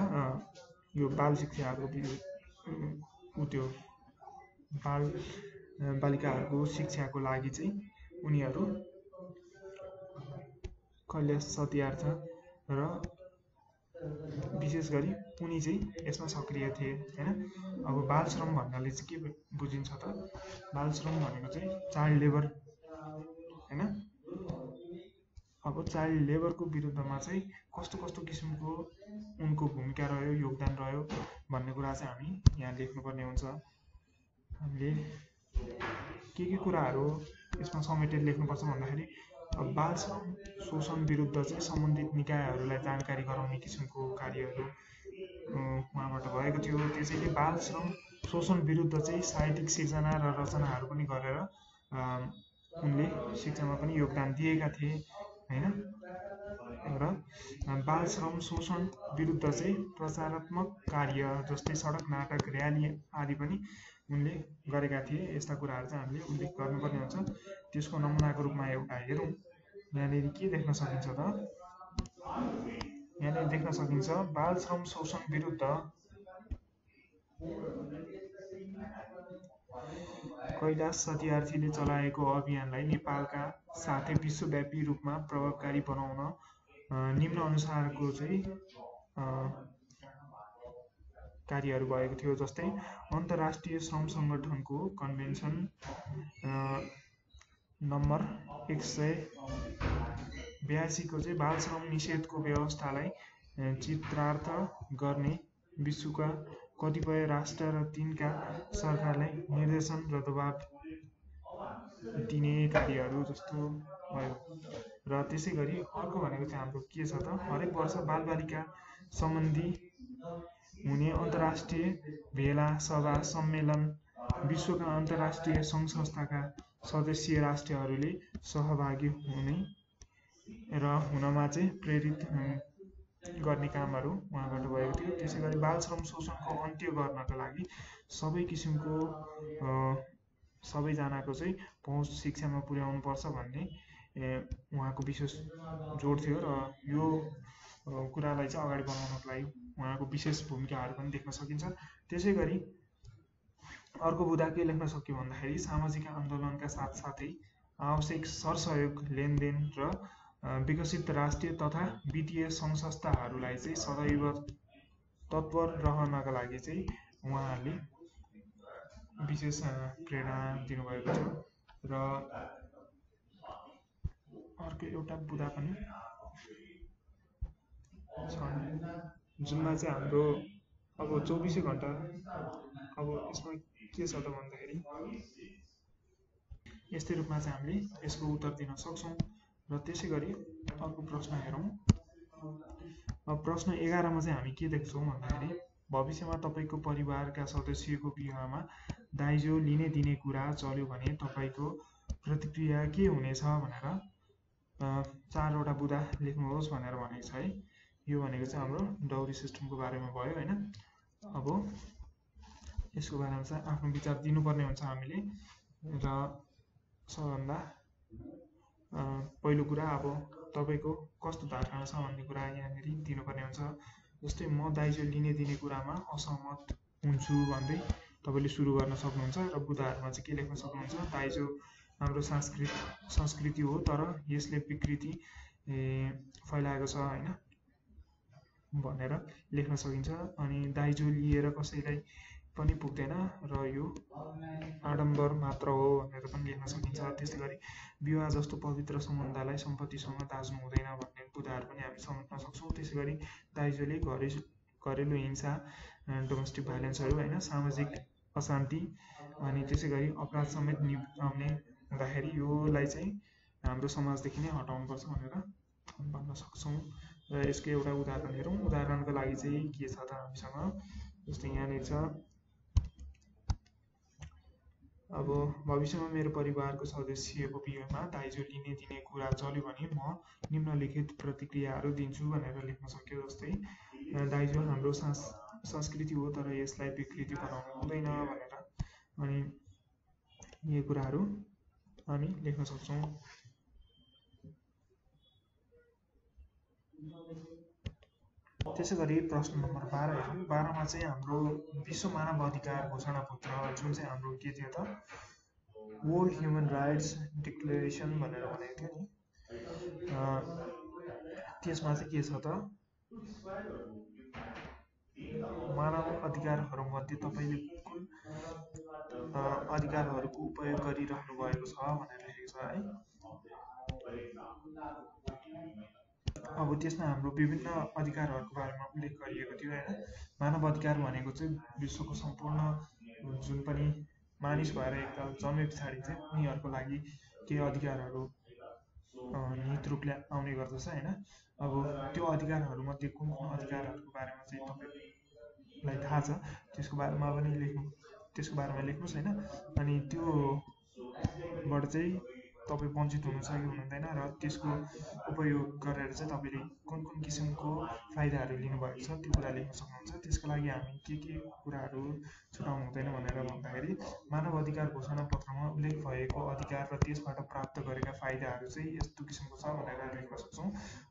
यो बाल शिक्षाहरूको त्यो बालिकाहरूको शिक्षाको लागि चाहिँ उनीहरू कैलाश सत्यार्थ र विशेष गरी उनी चाहिँ यसमा सक्रिय थिए हैन। अब बाल श्रम भन्नाले चाहिँ के बुझिन्छ त, बाल श्रम भनेको चाहिँ चाइल्ड लेबर हैन। अब चाइल्ड लेबरको विरुद्धमा चाहिँ कस्तो किसिमको उनको भूमिका रह्यो, योगदान रह्यो भन्ने कुरा चाहिँ हामी यहाँ लेख्नुपर्ने हुन्छ। हामीले के कुराहरू यसमा समेटेर लेख्नुपर्छ भन्दाखेरि बाल श्रम शोषण विरुद्ध चाहिँ सम्बन्धित निकायहरूलाई जानकारी गराउने किसिमको कार्यहरू उहाँबाट भएको थियो। त्यसैले बाल श्रम शोषण विरुद्ध चाहिँ साहित्यिक सिर्जना र रचनाहरू पनि गरेर उनले शिक्षामा पनि योगदान दिएका थिए हैन। र बाल श्रम शोषण विरुद्ध चाहिँ प्रचारात्मक कार्य जस्तै सडक नाटक र्याली आदि पनि उनले गरेका थिए। यस्ता कुराहरू चाहिँ हामीले उल्लेख गर्नुपर्ने हुन्छ। त्यसको नमुनाको रूपमा एउटा हेरौँ। यहाँनिर के देख्न सकिन्छ त? यहाँनिर देख्न सकिन्छ बाल श्रम शोषण विरुद्ध कैलाश सत्यार्थीले चलाएको अभियानलाई नेपालका साथै विश्वव्यापी रूपमा प्रभावकारी बनाउन निम्न अनुसारको चाहिँ कार्यहरू भएको थियो। जस्तै अन्तर्राष्ट्रिय श्रम सङ्गठनको कन्भेन्सन नम्बर 182 को चाहिँ बाल श्रम निषेधको व्यवस्थालाई चित्रार्थ गर्ने विश्वका कतिपय राष्ट्र र तिनका सरकारलाई निर्देशन र दबाब दिने कार्यहरू जस्तो भयो। र त्यसै गरी अर्को भनेको चाहिँ हाम्रो के छ त? हरेक वर्ष बालबालिका सम्बन्धी हुने अन्तर्राष्ट्रिय भेला सभा सम्मेलन विश्वका अन्तर्राष्ट्रिय सङ्घ संस्थाका सदस्य राष्ट्रहरूले सहभागी हुने र हुनमा चाहिँ प्रेरित गर्ने कामहरू उहाँबाट भएको थियो। त्यसै गरी बाल श्रम शोषणको अन्त्य गर्नका लागि सबै किसिमको सबैजनाको चाहिँ पहुँच शिक्षामा पुर्याउनुपर्छ भन्ने उहाँको विशेष जोड थियो र यो कुरालाई चाहिँ अगाडि बढाउनको लागि उहाँको विशेष भूमिकाहरू पनि देख्न सकिन्छ। त्यसै गरी अर्को बुँदा के लेख्न सक्यो भन्दाखेरि सामाजिक आन्दोलनका साथसाथै आवश्यक सरसहयोग लेनदेन र विकसित राष्ट्रिय तथा वित्तीय सङ्घ संस्थाहरूलाई चाहिँ सदैव तत्पर रहनका लागि चाहिँ उहाँहरूले विशेष प्रेरणा दिनुभएको थियो। र अर्को एउटा बुँदा पनि छ जुनमा चाहिँ हाम्रो अब 24 घण्टा अब यसमा के छ त भन्दाखेरि यस्तै रूपमा चाहिँ हामीले यसको उत्तर दिन सक्छौँ। र त्यसै गरी अर्को प्रश्न हेरौँ। अब प्रश्न 11 मा चाहिँ हामी के देख्छौँ भन्दाखेरि भविष्यमा तपाईँको परिवारका सदस्यको विवाहमा दाइजो लिने दिने कुरा चल्यो भने तपाईँको प्रतिक्रिया के हुनेछ भनेर 4वटा बुँदा लेख्नुहोस् भनेर भनेको छ है। यो भनेको चाहिँ हाम्रो डौरी सिस्टमको बारेमा भयो हैन। अब यसको बारेमा चाहिँ आफ्नो विचार दिनुपर्ने हुन्छ हामीले। र सबभन्दा पहिलो कुरा अब तपाईँको कस्तो धारणा छ भन्ने कुरा यहाँनिर दिनुपर्ने हुन्छ। जस्तै म दाइजो लिने दिने कुरामा असहमत हुन्छु भन्दै तपाईँले सुरु गर्न सक्नुहुन्छ। र बुँदाहरूमा चाहिँ के लेख्न सक्नुहुन्छ? दाइजो हाम्रो संस्कृति हो तर यसले विकृति फैलाएको छ हैन भनेर लेख्न सकिन्छ। अनि दाइजो लिएर कसैलाई पनि पुग्दैन र यो आडम्बर मात्र हो भनेर पनि लेख्न सकिन्छ। त्यसै गरी विवाह जस्तो पवित्र सम्बन्धलाई सम्पत्तिसँग दाच्नु हुँदैन भन्ने बुँदाहरू पनि हामी समेट्न सक्छौँ। त्यसै गरी दाइजोले घरेलु हिंसा डोमेस्टिक भाइलेन्सहरू हैन सामाजिक अशान्ति अनि त्यसै गरी अपराध समेत निभाउने हुँदाखेरि योलाई चाहिँ हाम्रो समाजदेखि नै हटाउनुपर्छ भनेर भन्न सक्छौँ। र यसको एउटा उदाहरण हेरौँ। उदाहरणको लागि चाहिँ के छ त हामीसँग? जस्तै यहाँनिर छ अब भविष्यमा मेरो परिवारको सदस्यको विवाहमा दाइजो लिने दिने कुरा चल्यो भने म निम्नलिखित प्रतिक्रियाहरू दिन्छु भनेर लेख्न सक्यो। जस्तै दाइजो हाम्रो संस्कृति हो तर यसलाई विकृति बनाउनु हुँदैन भनेर अनि यी कुराहरू हामी लेख्न सक्छौँ। त्यसै गरी प्रश्न नम्बर 12 हेरौँ। 12 मा चाहिँ हाम्रो विश्व मानव अधिकार घोषणा पत्र जुन चाहिँ हाम्रो के थियो त वर्ल्ड ह्युमन राइट्स डिक्लेरेसन भनेर भनेको थियो नि। त्यसमा चाहिँ के छ त मानव अधिकारहरूमध्ये तपाईँले कुन अधिकारहरूको उपयोग गरिरहनु भएको छ भनेर लेखेको छ है। अब त्यसमा हाम्रो विभिन्न अधिकारहरूको बारेमा उल्लेख गरिएको थियो होइन। मानव अधिकार भनेको चाहिँ विश्वको सम्पूर्ण जुन पनि मानिस भएर एकताल जन्मे पछाडि चाहिँ उनीहरूको लागि केही अधिकारहरू निहित रूपले आउने गर्दछ होइन। अब त्यो अधिकारहरूमध्ये कुन कुन अधिकारहरूको बारेमा चाहिँ तपाईँलाई थाहा छ त्यसको बारेमा लेख्नुहोस् होइन। अनि त्योबाट चाहिँ तपाईँ वञ्चित हुनुहुन्छ कि हुनुहुँदैन र त्यसको उपयोग गरेर चाहिँ तपाईँले कुन कुन किसिमको फाइदाहरू लिनुभएको छ त्यो कुरा लेख्न सक्नुहुन्छ। त्यसको लागि हामी के कुराहरू छुटाउनु हुँदैन भनेर भन्दाखेरि मानव अधिकार घोषणा पत्रमा उल्लेख भएको अधिकार र त्यसबाट प्राप्त गरेका फाइदाहरू चाहिँ यस्तो किसिमको छ भनेर लेख्न सक्छौँ।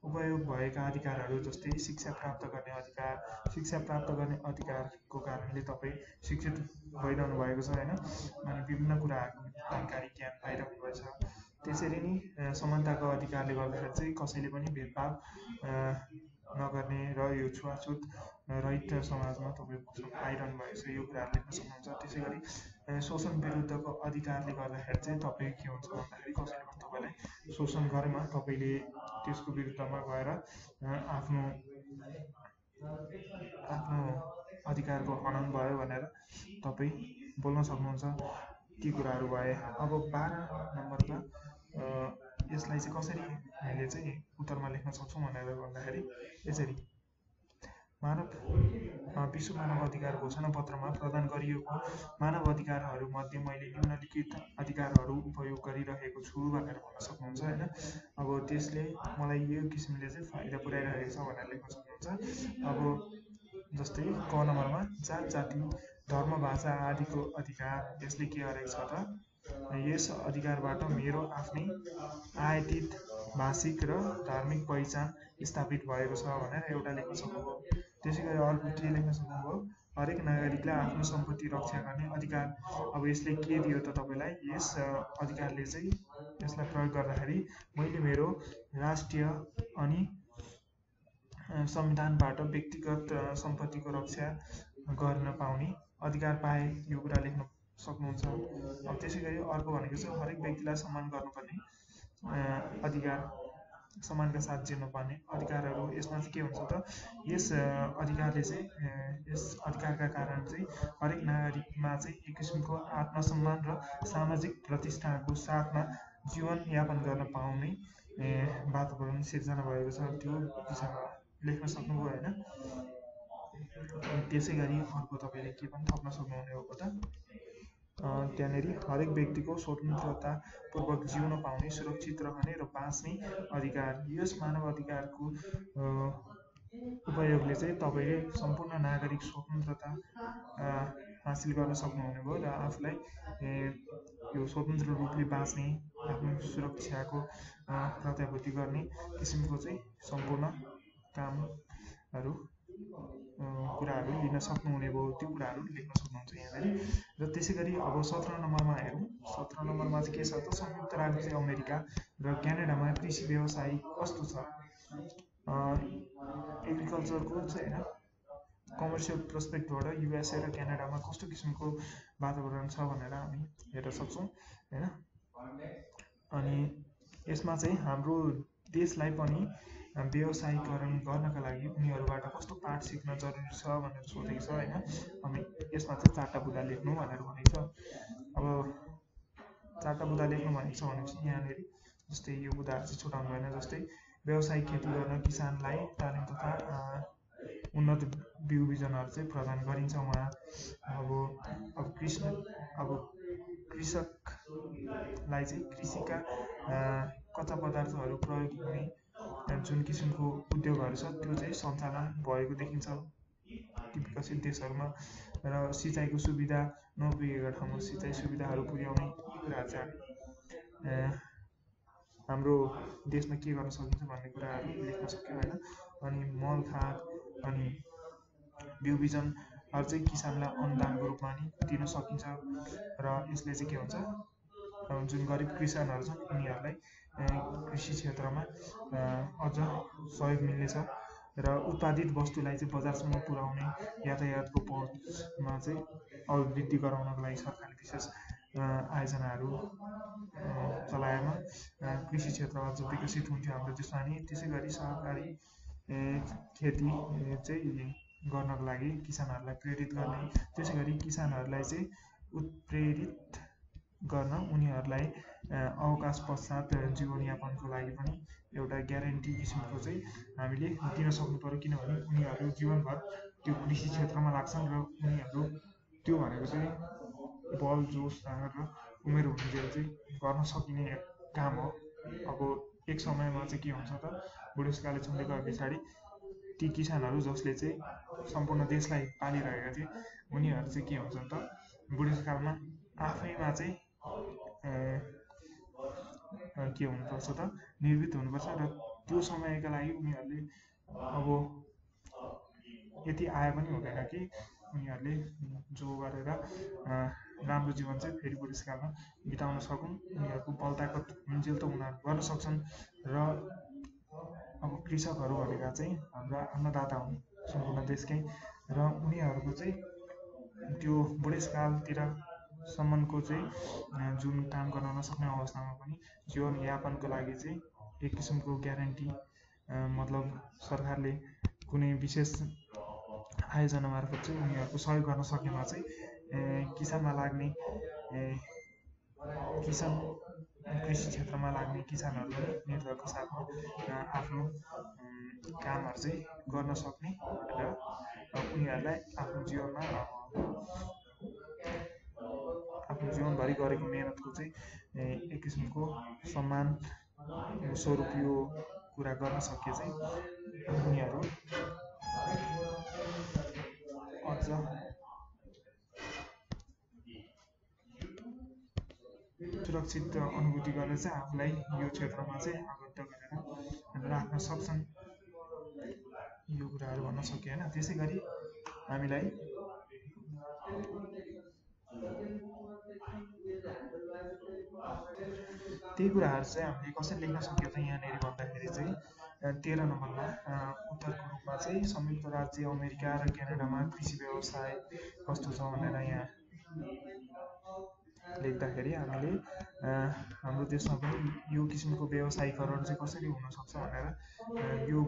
उपयोग भएका अधिकारहरू जस्तै शिक्षा प्राप्त गर्ने अधिकारको कारणले तपाईँ शिक्षित भइरहनु भएको छ होइन। अनि विभिन्न कुराहरूको जानकारी ज्ञान पाइरहनु भएको छ। त्यसरी नै समानताको अधिकारले गर्दाखेरि चाहिँ कसैले पनि भेदभाव नगर्ने र यो छुवाछुत रहित समाजमा तपाईँ पाइरहनु भएको छ, यो कुराहरू लेख्न सक्नुहुन्छ। त्यसै गरी शोषण विरुद्धको अधिकारले गर्दाखेरि चाहिँ तपाईँ के हुन्छ भन्दाखेरि कसैले पनि तपाईँलाई शोषण गरेमा तपाईँले त्यसको विरुद्धमा गएर आफ्नो अधिकारको हनन भयो भनेर तपाईँ बोल्न सक्नुहुन्छ। ती कुराहरू भए। अब 12 नम्बरमा यसलाई चाहिँ कसरी हामीले चाहिँ उत्तरमा लेख्न सक्छौँ भनेर भन्दाखेरि यसरी विश्व मानव अधिकार घोषणा पत्रमा प्रदान गरिएको मानव अधिकारहरूमध्ये मैले निम्नलिखित अधिकारहरू उपयोग गरिरहेको छु भनेर भन्न सक्नुहुन्छ होइन। अब त्यसले मलाई यो किसिमले चाहिँ फाइदा पुर्याइरहेको छ भनेर लेख्न सक्नुहुन्छ। अब जस्तै क नम्बरमा जात जाति धर्म भाषा आदिको अधिकार यसले के गरेको छ त यस अधिकारबाट मेरो आफ्नै आयातित भाषिक र धार्मिक पहिचान स्थापित भएको छ भनेर एउटा लेख्न सक्नुभयो। त्यसै गरी अर्को के लेख्न सक्नुभयो, हरेक नागरिकलाई आफ्नो सम्पत्ति रक्षा गर्ने अधिकार। अब यसले के दियो त तपाईँलाई, यस अधिकारले चाहिँ यसलाई प्रयोग गर्दाखेरि मैले मेरो राष्ट्रिय अनि संविधानबाट व्यक्तिगत सम्पत्तिको रक्षा गर्न पाउने अधिकार पाए, यो कुरा लेख्न सक्नुहुन्छ। अब त्यसै गरी अर्को भनेको चाहिँ हरेक व्यक्तिलाई सम्मान गर्नुपर्ने अधिकार, सम्मानका साथ जिर्नुपर्ने अधिकारहरू। यसमा चाहिँ के हुन्छ त यस अधिकारले चाहिँ यस अधिकारका कारण चाहिँ हरेक नागरिकमा चाहिँ एक किसिमको आत्मसम्मान र सामाजिक प्रतिष्ठाको साथमा जीवनयापन गर्न पाउने वातावरण सिर्जना भएको छ, त्यो विषयमा लेख्न सक्नुभयो होइन। त्यसै गरी अर्को तपाईँले के पनि थप्न सक्नुहुने हो त त्यहाँनिर हरेक व्यक्तिको स्वतन्त्रतापूर्वक जिउन पाउने, सुरक्षित रहने र बाँच्ने अधिकार। यस मानव अधिकारको उपयोगले चाहिँ तपाईँले सम्पूर्ण नागरिक स्वतन्त्रता हासिल गर्न सक्नुहुने भयो र आफूलाई यो स्वतन्त्र रूपले बाँच्ने, आफ्नो सुरक्षाको प्रत्याभूति गर्ने किसिमको चाहिँ सम्पूर्ण कामहरू कुराहरू लिन सक्नुहुने भयो, त्यो कुराहरू लेख्न सक्नुहुन्छ यहाँनिर। र त्यसै गरी अब 17 नम्बरमा हेरौँ। 17 नम्बरमा चाहिँ के छ त संयुक्त राज्य अमेरिका र क्यानाडामा कृषि व्यवसाय कस्तो छ, एग्रिकल्चरको चाहिँ होइन कमर्सियल प्रोस्पेक्टबाट युएसए र क्यानाडामा कस्तो किसिमको वातावरण छ भनेर हामी हेर्न सक्छौँ होइन। अनि यसमा चाहिँ हाम्रो देशलाई पनि व्यवसायीकरण गर्नका लागि उनीहरूबाट कस्तो पाठ सिक्न जरुरी छ भनेर सोधेको छ होइन। हामी यसमा चाहिँ 4टा बुँदा लेख्नु भनेर भनेको छ। अब 4टा बुँदा लेख्नु भनेको छ भनेपछि यहाँनिर जस्तै यो बुँदाहरू चाहिँ छुटाउनु भएन। जस्तै व्यावसायिक खेती गर्न किसानलाई तालिम तथा उन्नत बिउ बिजनहरू चाहिँ प्रदान गरिन्छ उहाँ। अब कृषकलाई चाहिँ कृषिका कच्चा पदार्थहरू प्रयोग हुने जुन किसिमको उद्योगहरू छ त्यो चाहिँ सञ्चालन भएको देखिन्छ ती विकसित देशहरूमा। र सिँचाइको सुविधा नपुगेका ठाउँमा सिँचाइ सुविधाहरू पुर्याउने कुराहरू चाहिँ हाम्रो देशमा के गर्न सकिन्छ भन्ने कुराहरू लेख्न सक्यो होइन। अनि मल खाद अनि बिउ बिजनहरू चाहिँ किसानलाई अनुदानको रूपमा नि दिन सकिन्छ र यसले चाहिँ के हुन्छ जुन गरिब किसानहरू छन् उनीहरूलाई कृषि क्षेत्रमा अझ सहयोग मिल्नेछ र उत्पादित वस्तुलाई चाहिँ बजारसम्म पुर्याउने यातायातको पहुँचमा चाहिँ अभिवृद्धि गराउनको लागि सरकारले विशेष आयोजनाहरू चलाएमा कृषि क्षेत्रमा जो विकसित हुन्थ्यो हाम्रो देशमा नि त्यसै गरी सहकारी खेती चाहिँ गर्नको लागि किसानहरूलाई प्रेरित गर्ने त्यसै गरी किसानहरूलाई चाहिँ उत्प्रेरित गर्न उनीहरूलाई अवकाश पश्चात जीवनयापनको लागि पनि एउटा ग्यारेन्टी किसिमको चाहिँ हामीले दिन सक्नु पर्यो किनभने उनीहरू जीवनभर त्यो कृषि क्षेत्रमा लाग्छन् र उनीहरू त्यो भनेको चाहिँ बल जोस र उमेर हुनुन्जेल चाहिँ गर्न सकिने काम हो। अब एक समयमा चाहिँ के हुन्छ त बुढेसकाले छँदै गए पछाडि ती किसानहरू जसले चाहिँ सम्पूर्ण देशलाई पालिरहेका थिए उनीहरू चाहिँ के हुन्छ त बुढेसकालमा आफैमा चाहिँ के हुनुपर्छ त निर्भीत हुनुपर्छ र त्यो समयका लागि उनीहरूले अब यति आए पनि हुँदैन कि उनीहरूले जो गरेर राम्रो जीवन चाहिँ फेरि बुढेसकालमा बिताउन सकुन् उनीहरूको बलताकत हुन्जेल त उनीहरू गर्न सक्छन् र अब कृषकहरू भनेका चाहिँ हाम्रा अन्नदाता हुन् सम्पूर्ण देशकै र उनीहरूको चाहिँ त्यो बुढेसकालतिर सम्मको चाहिँ जुन काम गर्न नसक्ने अवस्थामा पनि जीवनयापनको लागि चाहिँ एक किसिमको ग्यारेन्टी मतलब सरकारले कुनै विशेष आयोजना मार्फत चाहिँ उनीहरूको सहयोग गर्न सकेमा चाहिँ किसानमा लाग्ने कृषि क्षेत्रमा लाग्ने किसानहरूले निर्धरको साथमा आफ्नो कामहरू चाहिँ गर्न सक्ने र उनीहरूलाई आफ्नो जीवनभरि गरेको मेहनतको चाहिँ एक किसिमको सम्मान स्वरूप यो कुरा गर्न सके चाहिँ उनीहरू अझ सुरक्षित अनुभूति गरेर चाहिँ आफूलाई यो क्षेत्रमा चाहिँ आबद्ध गरेर राख्न सक्छन् यो कुराहरू भन्न सकियो होइन। त्यसै गरी हामीलाई त्यही कुराहरू चाहिँ हामीले कसरी लेख्न सक्यो त यहाँनिर भन्दाखेरि चाहिँ 13 नम्बरमा उत्तरको रूपमा चाहिँ संयुक्त राज्य अमेरिका र क्यानाडामा कृषि व्यवसाय कस्तो छ भनेर यहाँ लेख्दाखेरि हामीले हाम्रो देशमा पनि यो किसिमको व्यवसायीकरण चाहिँ कसरी हुनसक्छ भनेर यो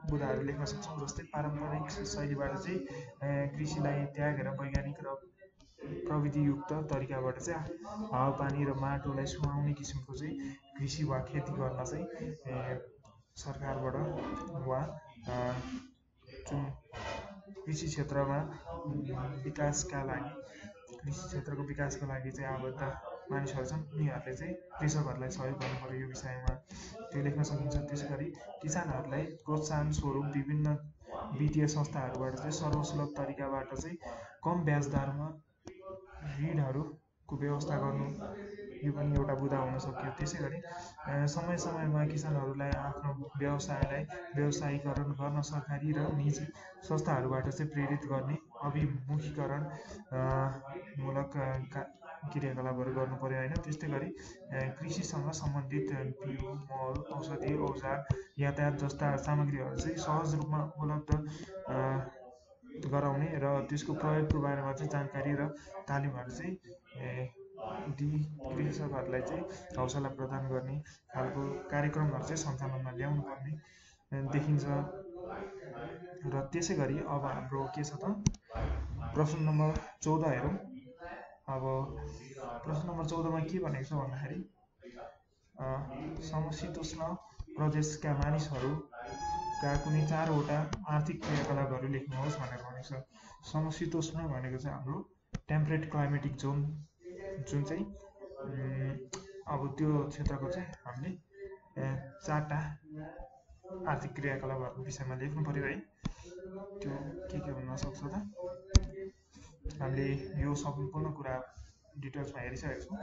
बुदाहरू लेख्न सक्छौँ। जस्तै पारम्परिक शैलीबाट चाहिँ कृषिलाई त्यागेर वैज्ञानिक र प्रविधियुक्त तरिकाबाट चाहिँ हावापानी र माटोलाई सुहाउने किसिमको चाहिँ कृषि वा खेती गर्न चाहिँ सरकारबाट वा जुन कृषि क्षेत्रमा विकासका लागि कृषि क्षेत्रको विकासको लागि चाहिँ आबद्ध मानिसहरू छन् उनीहरूले चाहिँ कृषकहरूलाई सहयोग गर्नु पर्यो यो विषयमा त्यो लेख्न सकिन्छ। त्यसै गरी किसानहरूलाई प्रोत्साहन स्वरूप विभिन्न वित्तीय संस्थाहरूबाट चाहिँ सर्वसुलभ तरिकाबाट चाहिँ कम ब्याज दरमा ऋणहरूको व्यवस्था गर्नु यो पनि एउटा बुदा हुन सक्यो। त्यसै गरी समय समयमा किसानहरूलाई आफ्नो व्यवसायलाई व्यवसायीकरण गर्न सरकारी र निजी संस्थाहरूबाट चाहिँ प्रेरित गर्ने अभिमुखीकरण मूलक क्रियाकलापहरू गर्नु पर्यो होइन। त्यस्तै गरी कृषिसँग सम्बन्धित बिउ मल औषधि औजार यातायात जस्ता सामग्रीहरू चाहिँ सहज रूपमा उपलब्ध गराउने र त्यसको प्रयोगको बारेमा चाहिँ जानकारी र तालिमहरू चाहिँ कृषकहरूलाई चाहिँ हौसला प्रदान गर्ने खालको कार्यक्रमहरू चाहिँ सञ्चालनमा ल्याउनु पर्ने देखिन्छ। र त्यसै गरी अब हाम्रो के छ त प्रश्न नम्बर 14 हेरौँ। अब प्रश्न नम्बर 14मा के भनेको छ भन्दाखेरि समशीतोष्ण प्रदेशका मानिसहरूका कुनै 4वटा आर्थिक क्रियाकलापहरू लेख्नुहोस् भनेर भनेको छ। समशीतोष्ण भनेको चाहिँ हाम्रो टेम्परेट क्लाइमेटिक जोन जुन चाहिँ अब त्यो क्षेत्रको चाहिँ हामीले 4टा आर्थिक क्रियाकलापहरूको विषयमा लेख्नु पर्यो है। त्यो के हुन सक्छ त हामीले यो सम्पूर्ण कुरा डिटेल्समा हेरिसकेको छौँ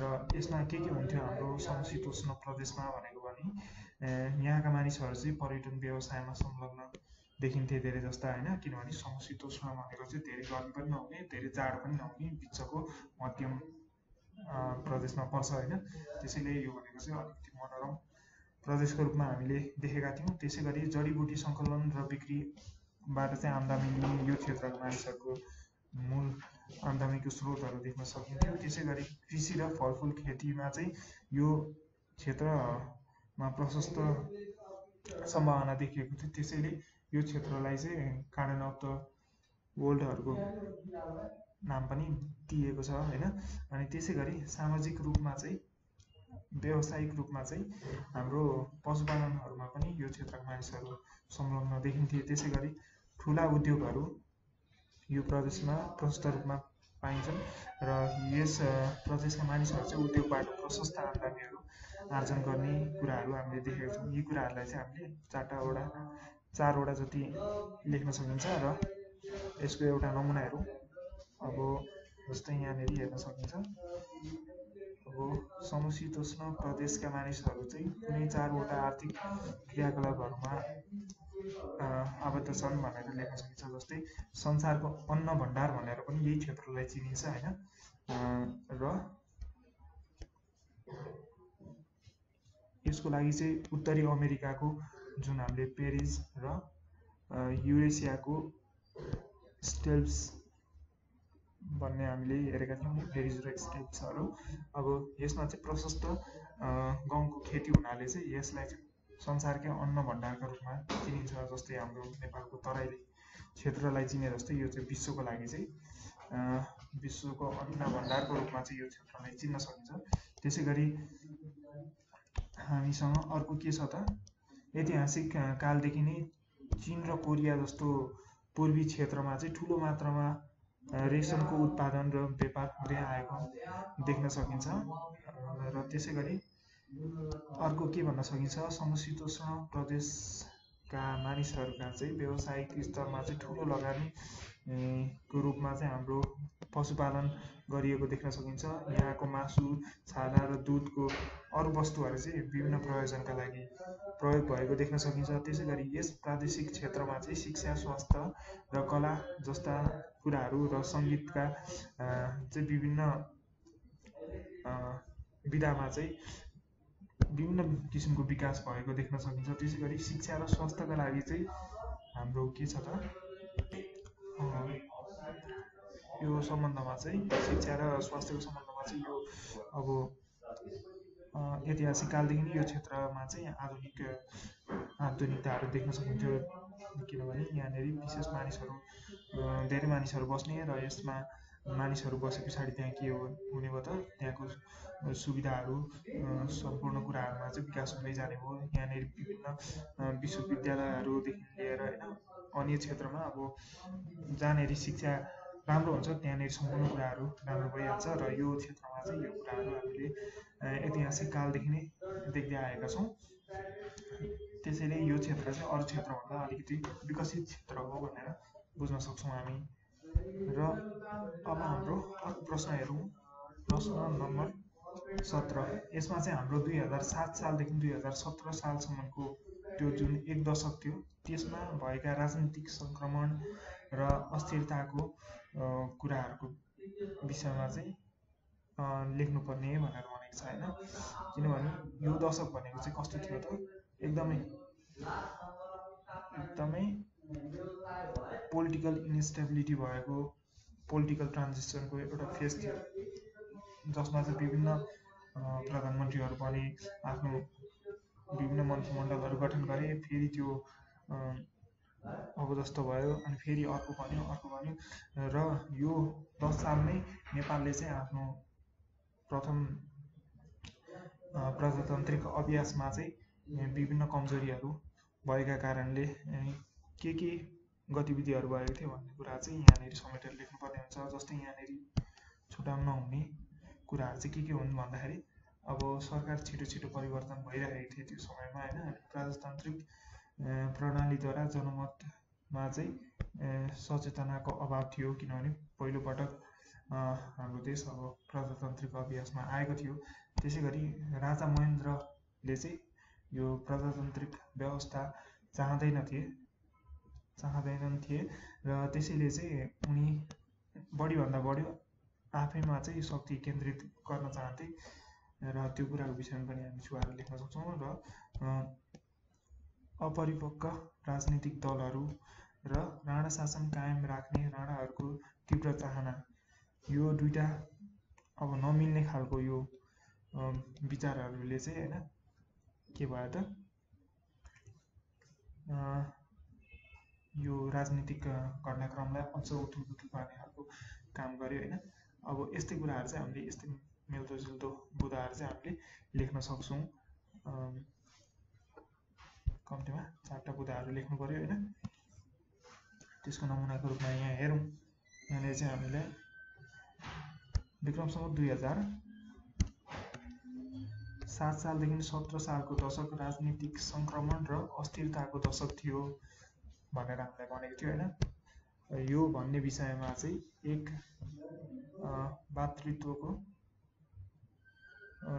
र यसमा के हुन्थ्यो हाम्रो समशीतोष्ण प्रदेशमा भनेको भने यहाँका मानिसहरू चाहिँ पर्यटन व्यवसायमा संलग्न देखिन्थे धेरै जस्ता होइन। किनभने समशीतोष्ण भनेको चाहिँ धेरै गर्मी पनि नहुने धेरै जाडो पनि नहुने बिचको मध्यम प्रदेशमा पर्छ होइन। त्यसैले यो भनेको चाहिँ अलिकति मनोरम प्रदेशको रूपमा हामीले देखेका थियौँ। त्यसै गरी जडीबुटी सङ्कलन र बिक्रीबाट चाहिँ आम्दानी लिने यो क्षेत्रको मानिसहरूको मूल आम्दानीको स्रोतहरू देख्न सकिन्थ्यो। त्यसै गरी कृषि र फलफुल खेतीमा चाहिँ यो क्षेत्रमा प्रशस्त सम्भावना देखिएको थियो। त्यसैले यो क्षेत्रलाई चाहिँ गार्डन अफ द वर्ल्डहरूको नाम पनि दिएको छ होइन। अनि त्यसै गरी सामाजिक रूपमा चाहिँ व्यावसायिक रूपमा चाहिँ हाम्रो पशुपालनहरूमा पनि यो क्षेत्रका मानिसहरू संलग्न देखिन्थे। त्यसै गरी ठुला उद्योगहरू यो प्रदेशमा प्रशस्त रूपमा पाइन्छन् र यस प्रदेशका मानिसहरू चाहिँ उद्योगबाट प्रशस्त आम्दानीहरू आर्जन गर्ने कुराहरू हामीले देखेका छौँ। यी कुराहरूलाई चाहिँ हामीले चारवटा जति लेख्न सकिन्छ र यसको एउटा नमुना हेरौँ। अब जस्तै यहाँनिर हेर्न सकिन्छ। अब समशीतोष्ण प्रदेशका मानिसहरू चाहिँ कुनै चारवटा आर्थिक क्रियाकलापहरूमा आबद्ध छन् भनेर लेख्न सकिन्छ। जस्तै संसारको अन्न भण्डार भनेर पनि यही क्षेत्रलाई चिनिन्छ होइन। र यसको लागि चाहिँ उत्तरी अमेरिकाको जुन हामीले पेरिज र युरेसियाको स्टेप्स भन्ने हामीले हेरेका थियौँ नि, पेरिज र स्टेप्सहरू। अब यसमा चाहिँ प्रशस्त गहुँको खेती हुनाले चाहिँ यसलाई संसारकै अन्न भण्डारका रूपमा चिनिन्छ। जस्तै हाम्रो नेपालको तराई क्षेत्रलाई चिने जस्तै यो चाहिँ विश्वको लागि चाहिँ विश्वको अन्न भण्डारको रूपमा चाहिँ यो क्षेत्रलाई चिन्न सकिन्छ। त्यसै गरी हामीसँग अर्को के छ त, ऐतिहासिक कालदेखि नै चीन र कोरिया जस्तो पूर्वी क्षेत्रमा चाहिँ ठुलो मात्रामा रेशमको उत्पादन र व्यापार हुँदै आएको देख्न सकिन्छ। र त्यसै गरी अर्को के भन्न सकिन्छ, समशीतोष्ण प्रदेशका मानिसहरूका चाहिँ व्यावसायिक स्तरमा चाहिँ ठुलो लगानीको रूपमा चाहिँ हाम्रो पशुपालन गरिएको देख्न सकिन्छ। यहाँको मासु, छाला र दुधको अरू वस्तुहरू चाहिँ विभिन्न प्रयोजनका लागि प्रयोग भएको देख्न सकिन्छ। त्यसै गरी यस प्रादेशिक क्षेत्रमा चाहिँ शिक्षा, स्वास्थ्य र कला जस्ता कुराहरू र सङ्गीतका चाहिँ विभिन्न विधामा चाहिँ विभिन्न किसिमको विकास भएको देख्न सकिन्छ। त्यसै गरी शिक्षा र स्वास्थ्यका लागि चाहिँ हाम्रो के छ त, यो सम्बन्धमा चाहिँ शिक्षा र स्वास्थ्यको सम्बन्धमा चाहिँ यो अब ऐतिहासिक कालदेखि नै यो क्षेत्रमा चाहिँ आधुनिकताहरू देख्न सकिन्थ्यो। किनभने यहाँनिर विशेष मानिसहरू धेरै मानिसहरू बस्ने र यसमा मानिसहरू बसे पछाडि त्यहाँ के हुने भयो त, त्यहाँको सुविधाहरू सम्पूर्ण कुराहरूमा चाहिँ विकास हुँदै जाने भयो। यहाँनिर विभिन्न विश्वविद्यालयहरूदेखि लिएर होइन अन्य क्षेत्रमा अब जहाँनिर शिक्षा राम्रो हुन्छ त्यहाँनिर सम्पूर्ण कुराहरू राम्रो भइहाल्छ। र यो क्षेत्रमा चाहिँ यो कुराहरू हामीले ऐतिहासिक कालदेखि नै देख्दै आएका छौँ। त्यसैले यो क्षेत्र चाहिँ अरू क्षेत्रभन्दा अलिकति विकसित क्षेत्र हो भनेर बुझ्न सक्छौँ हामी। र अब हाम्रो अर्को प्रश्न हेरौँ, प्रश्न नम्बर 17। यसमा चाहिँ हाम्रो 2007 सालदेखि 2017 सालसम्मको त्यो जुन एक दशक थियो त्यसमा भएका राजनीतिक सङ्क्रमण र अस्थिरताको कुराहरूको विषयमा चाहिँ लेख्नुपर्ने भनेर भनेको छ होइन। किनभने यो दशक भनेको चाहिँ कस्तो थियो त, एकदमै पोलिटिकल इन्स्टेबिलिटी भएको पोलिटिकल ट्रान्जिसनको एउटा फेज थियो, जसमा चाहिँ विभिन्न प्रधानमन्त्रीहरू पनि आफ्नो विभिन्न मन्त्रीमण्डलहरू गठन गरे, फेरि त्यो अब जस्तो भयो अनि फेरि अर्को बन्यो र यो 10 सालमै नेपालले चाहिँ आफ्नो प्रथम प्रजातान्त्रिक अभ्यासमा चाहिँ विभिन्न कमजोरीहरू भएका कारणले के गतिविधिहरू भएको थियो भन्ने कुरा चाहिँ यहाँनिर समेटेर लेख्नुपर्ने हुन्छ। जस्तै यहाँनिर छुटाउन नहुने कुराहरू चाहिँ के हुन् भन्दाखेरि अब सरकार छिटो परिवर्तन भइरहेको थियो त्यो समयमा होइन। प्रजातान्त्रिक प्रणालीद्वारा जनमतमा चाहिँ सचेतनाको अभाव थियो, किनभने पहिलोपटक हाम्रो देश अब प्रजातान्त्रिक अभ्यासमा आएको थियो। त्यसै गरी राजा महेन्द्रले चाहिँ यो प्रजातान्त्रिक व्यवस्था चाहँदैनन् थिए र त्यसैले चाहिँ उनी बढीभन्दा बढी आफैमा चाहिँ शक्ति केन्द्रित गर्न चाहन्थे र त्यो कुराको विषयमा पनि हामी छुवाएर लेख्न सक्छौँ। र अपरिपक्व राजनीतिक दलहरू र राणा शासन कायम राख्ने राणाहरूको तीव्र चाहना, यो दुईटा अब नमिल्ने खालको यो विचारहरूले चाहिँ हैन के भयो त यो राजनीतिक घटनाक्रमलाई अझ उथुलपुथुल पार्ने खालको काम गर्यो हैन। अब यस्तै कुराहरू चाहिँ हामीले यस्तै मिल्दोजुल्दो बुदाहरू चाहिँ हामीले लेख्न सक्छौँ। कम्तीमा 4टा बुदाहरू लेख्नु पर्यो हैन। त्यसको नमुनाको रूपमा यहाँ हेरौँ। यहाँनिर चाहिँ हामीले विक्रम सम्वत 2007 सालदेखि 17 सालको दशक राजनीतिक संक्रमण र अस्थिरताको दशक थियो भनेर हामीलाई भनेको थियो हैन। यो भन्ने विषयमा चाहिँ एक भातृत्वको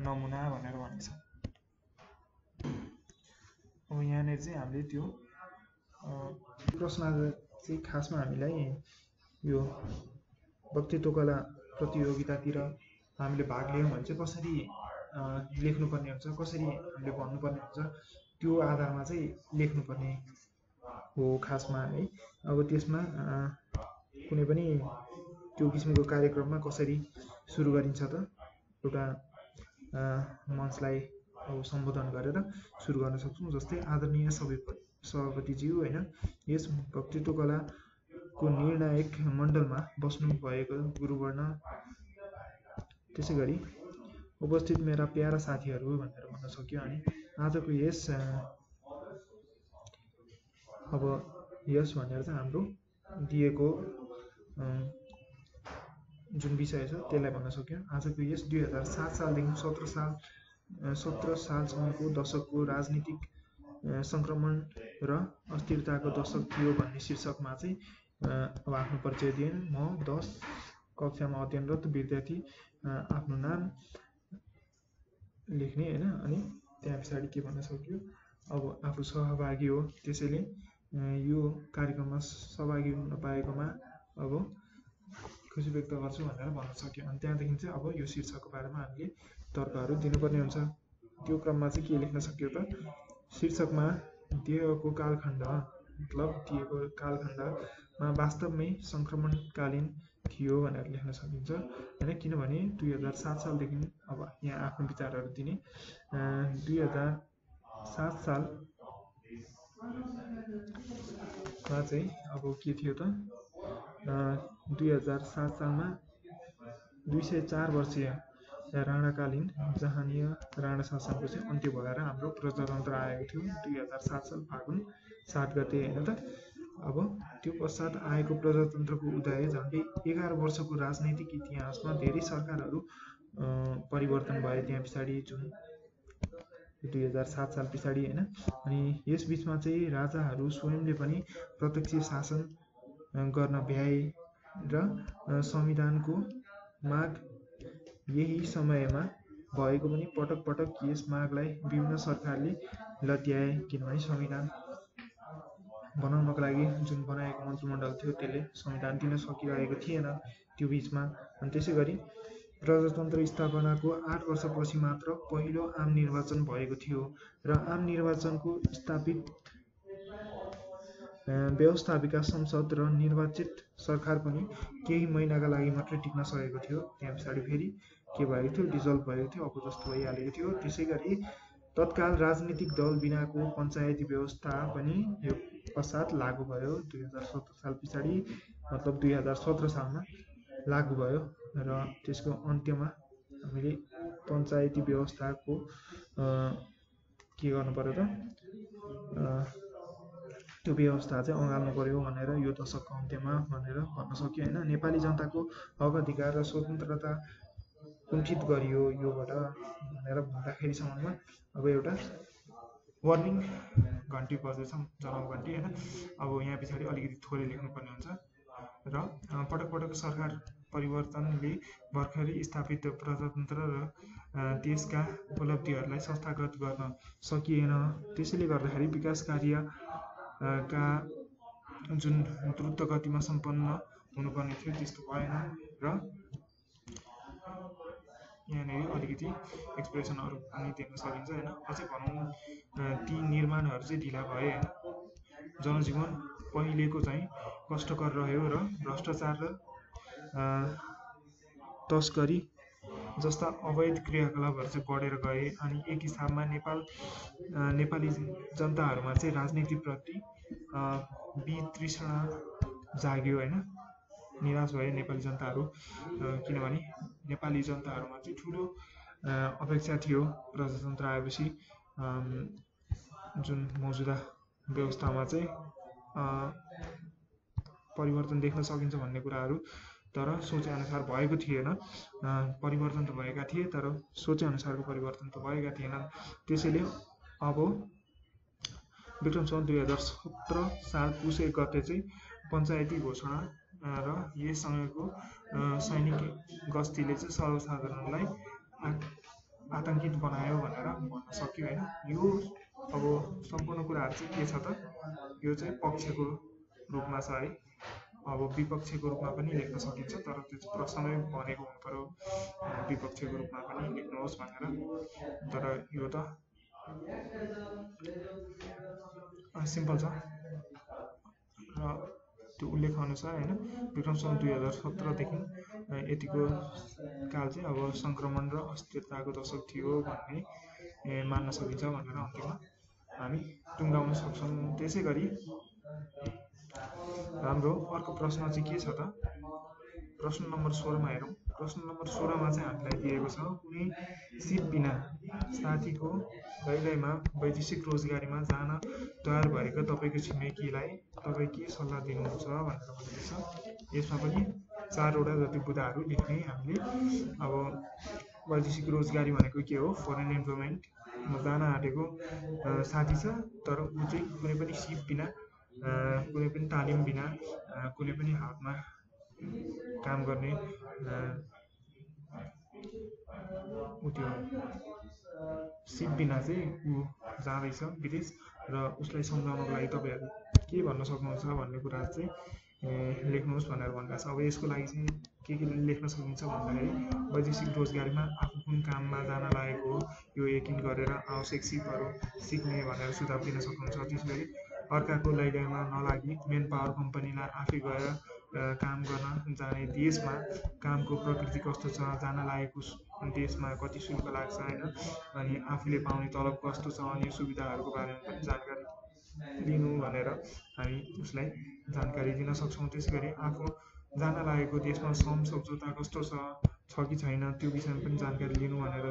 नमुना भनेर भनिन्छ। अब यहाँनिर चाहिँ हामीले त्यो प्रश्न चाहिँ खासमा हामीलाई यो वक्तृत्व कला प्रतियोगितातिर हामीले भाग लियौँ भने चाहिँ कसरी लेख्नुपर्ने हुन्छ, कसरी हामीले भन्नुपर्ने हुन्छ, त्यो आधारमा चाहिँ लेख्नुपर्ने हो खासमा है। अब त्यसमा कुनै पनि त्यो किसिमको कार्यक्रममा कसरी सुरु गरिन्छ त, एउटा मञ्चलाई अब सम्बोधन गरेर सुरु गर्न सक्छौँ। जस्तै आदरणीय सभापतिज्यू हैन, यस वक्तृत्व कलाको निर्णायक मण्डलमा बस्नु भएको गुरुवर्ण, त्यसै गरी उपस्थित मेरा प्यारा साथीहरू भनेर भन्न सक्यो। अनि आजको यस भनेर चाहिँ हाम्रो दिएको जुन विषय छ त्यसलाई भन्न सक्यो। आजको यस 2007 सालदेखि 17 सालसम्मको दशकको राजनीतिक संक्रमण र अस्थिरताको दशक थियो भन्ने शीर्षकमा चाहिँ अब आफ्नो परिचय दिएँ। म 10 कक्षामा अध्ययनरत विद्यार्थी, आफ्नो नाम लेख्ने हैन। अनि त्यहाँ पछाडि के भन्न सक्यो, अब आफू सहभागी हो, त्यसैले यो कार्यक्रममा सहभागी हुन पाएकोमा अब खुसी व्यक्त गर्छु भनेर भन्न सक्यो। अनि त्यहाँदेखि चाहिँ अब यो शीर्षकको बारेमा हामीले तर्कहरू दिनुपर्ने हुन्छ। त्यो क्रममा चाहिँ के लेख्न सक्यो त, शीर्षकमा दिएको कालखण्ड, मतलब दिएको कालखण्डमा वास्तवमै संक्रमणकालीन थियो भनेर लेख्न सकिन्छ हैन। किनभने 2007 सालदेखि अब यहाँ आफ्नो विचारहरू दिने 2007 सालमा चाहिँ अब के थियो त, 2007 सालमा 204 वर्षीय राणाकालीन जहानीय राणा शासनको चाहिँ अन्त्य भएर हाम्रो प्रजातन्त्र आएको थियो 2007 साल फागुन 7 गते हैन त। अब त्यो पश्चात आएको प्रजातन्त्रको उदय झन्डै 11 वर्षको राजनैतिक इतिहासमा धेरै सरकारहरू परिवर्तन भए त्यहाँ पछाडि, जुन 2007 साल पछाडि हैन। अनि यस बीचमा चाहिँ राजाहरू स्वयंले पनि प्रत्यक्ष शासन गर्न भ्याए र संविधानको माग यही समयमा भएको पनि पटक पटक यस मागलाई विभिन्न सरकारले लट्याए। किनभने संविधान बनाउनको लागि जुन बनाएको मन्त्रीमण्डल थियो त्यसले संविधान दिन सकिरहेको थिएन त्यो बीचमा। अनि त्यसै गरी प्रजातन्त्र स्थापनाको 8 वर्षपछि मात्र पहिलो आम निर्वाचन भएको थियो र आम निर्वाचनको स्थापित व्यवस्थापिका संसद र निर्वाचित सरकार पनि केही महिनाका लागि मात्रै टिक्न सकेको थियो। त्यहाँ पछाडि फेरि के भएको थियो, डिजल्भ भएको थियो, अब जस्तो भइहालेको थियो। त्यसै गरी तत्काल राजनीतिक दल बिनाको पञ्चायती व्यवस्था पनि यो पश्चात लागू भयो 2017 साल पछाडि, मतलब 2017 सालमा लागू भयो। र त्यसको अन्त्यमा हामीले पञ्चायती व्यवस्थाको के गर्नु पर्यो त, त्यो व्यवस्था चाहिँ अँगाल्नु पर्यो भनेर यो दशकको अन्त्यमा भनेर भन्न सक्यो हैन। नेपाली जनताको हक अधिकार र स्वतन्त्रता कुण्ठित गरियो योबाट भनेर भन्दाखेरिसम्ममा अब एउटा वार्निङ घन्टी बजेछ, जनाउ घन्टी हैन। अब यहाँ पछाडि अलिकति थोरै लेख्नुपर्ने हुन्छ। र पटक पटक सरकार परिवर्तनले भर्खरै स्थापित प्रजातन्त्र र देशका उपलब्धिहरूलाई संस्थागत गर्न सकिएन। त्यसैले गर्दाखेरि विकास कार्यका जुन द्रुत गतिमा सम्पन्न हुनुपर्ने थियो त्यस्तो भएन। र यहाँनिर अलिकति एक्सप्रेसनहरू पनि दिन सकिन्छ हैन। अझै भनौँ ती निर्माणहरू चाहिँ ढिला भए हैन। जनजीवन पहिलेको चाहिँ कष्टकर रह्यो र भ्रष्टाचार र तस्करी जस्ता अवैध क्रियाकलापहरू चाहिँ बढेर गए। अनि एक हिसाबमा नेपाली जनताहरूमा चाहिँ राजनीतिप्रति वितृष्णा जाग्यो होइन, निराश भए नेपाली जनताहरू। किनभने नेपाली जनताहरूमा चाहिँ ठुलो अपेक्षा थियो प्रजातन्त्र आएपछि जुन मौजुदा व्यवस्थामा चाहिँ परिवर्तन देख्न सकिन्छ भन्ने कुराहरू, तर सोचेअनुसार भएको थिएन। परिवर्तन त भएका थिए तर सोचेअनुसारको परिवर्तन त भएका थिएनन्। त्यसैले अब विक्रम सम्वत 2017 साल पुस 1 गते चाहिँ पञ्चायती घोषणा र यससँगको सैनिक गस्तीले चाहिँ सर्वसाधारणलाई आतंकित बनायो भनेर भन्न सक्यो होइन। यो अब सम्पूर्ण कुराहरू चाहिँ के छ त, यो चाहिँ पक्षको रूपमा छ है। अब विपक्षको रूपमा पनि लेख्न सकिन्छ, तर त्यो चाहिँ प्रश्नमै भनेको हुनु पर्यो विपक्षको रूपमा पनि लेख्नुहोस् भनेर। तर यो त सिम्पल छ र त्यो उल्लेख अनुसार होइन विक्रम सम्वत 2017 देखि यतिको काल चाहिँ अब सङ्क्रमण र अस्थिरताको दशक थियो भन्ने मान्न सकिन्छ भनेर अन्त्यमा हामी टुङ्गाउन सक्छौँ। त्यसै गरी हाम्रो अर्को प्रश्न चाहिँ के छ त, प्रश्न नम्बर 16 मा हेरौँ। प्रश्न नम्बर 16 मा चाहिँ हामीलाई दिएको छ, कुनै सिप बिना साथीको लैलैमा वैदेशिक रोजगारीमा जान तयार भएका तपाईँको छिमेकीलाई तपाईँ के सल्लाह दिनुहुन्छ भनेर भनेको छ। यसमा पनि 4वटा जति बुदाहरू लेख्ने हामीले। अब वैदेशिक रोजगारी भनेको के हो, फरेन इम्प्लोयमेन्ट। जान आँटेको साथी छ तर ऊ चाहिँ कुनै पनि सिप बिना, कुनै पनि तालिम बिना, कुनै पनि हातमा काम गर्ने त्यो सिप बिना चाहिँ ऊ जाँदैछ विदेश, र उसलाई सम्झाउनको लागि तपाईँहरू के भन्न सक्नुहुन्छ भन्ने कुरा चाहिँ लेख्नुहोस् भनेर भनेको छ। अब यसको लागि चाहिँ के लेख्न सकिन्छ भन्दाखेरि वैदेशिक रोजगारीमा आफू कुन काममा जान लागेको हो यो यकिन गरेर आवश्यक सिपहरू सिक्ने भनेर सुझाव दिन सक्नुहुन्छ। त्यसैगरी अर्काको लैलैमा नलागी मेन पावर कम्पनीलाई आफै गएर काम गर्न जाने, देशमा कामको प्रकृति कस्तो छ, जान लागेको देशमा कति शुल्क लाग्छ होइन, अनि आफूले पाउने तलब कस्तो छ, अनि सुविधाहरूको बारेमा पनि जानकारी लिनु भनेर हामी उसलाई जानकारी दिन सक्छौँ। त्यसैगरी आफू जान लागेको देशमा श्रम सम्झौता कस्तो छ कि छैन त्यो विषयमा पनि जानकारी लिनु भनेर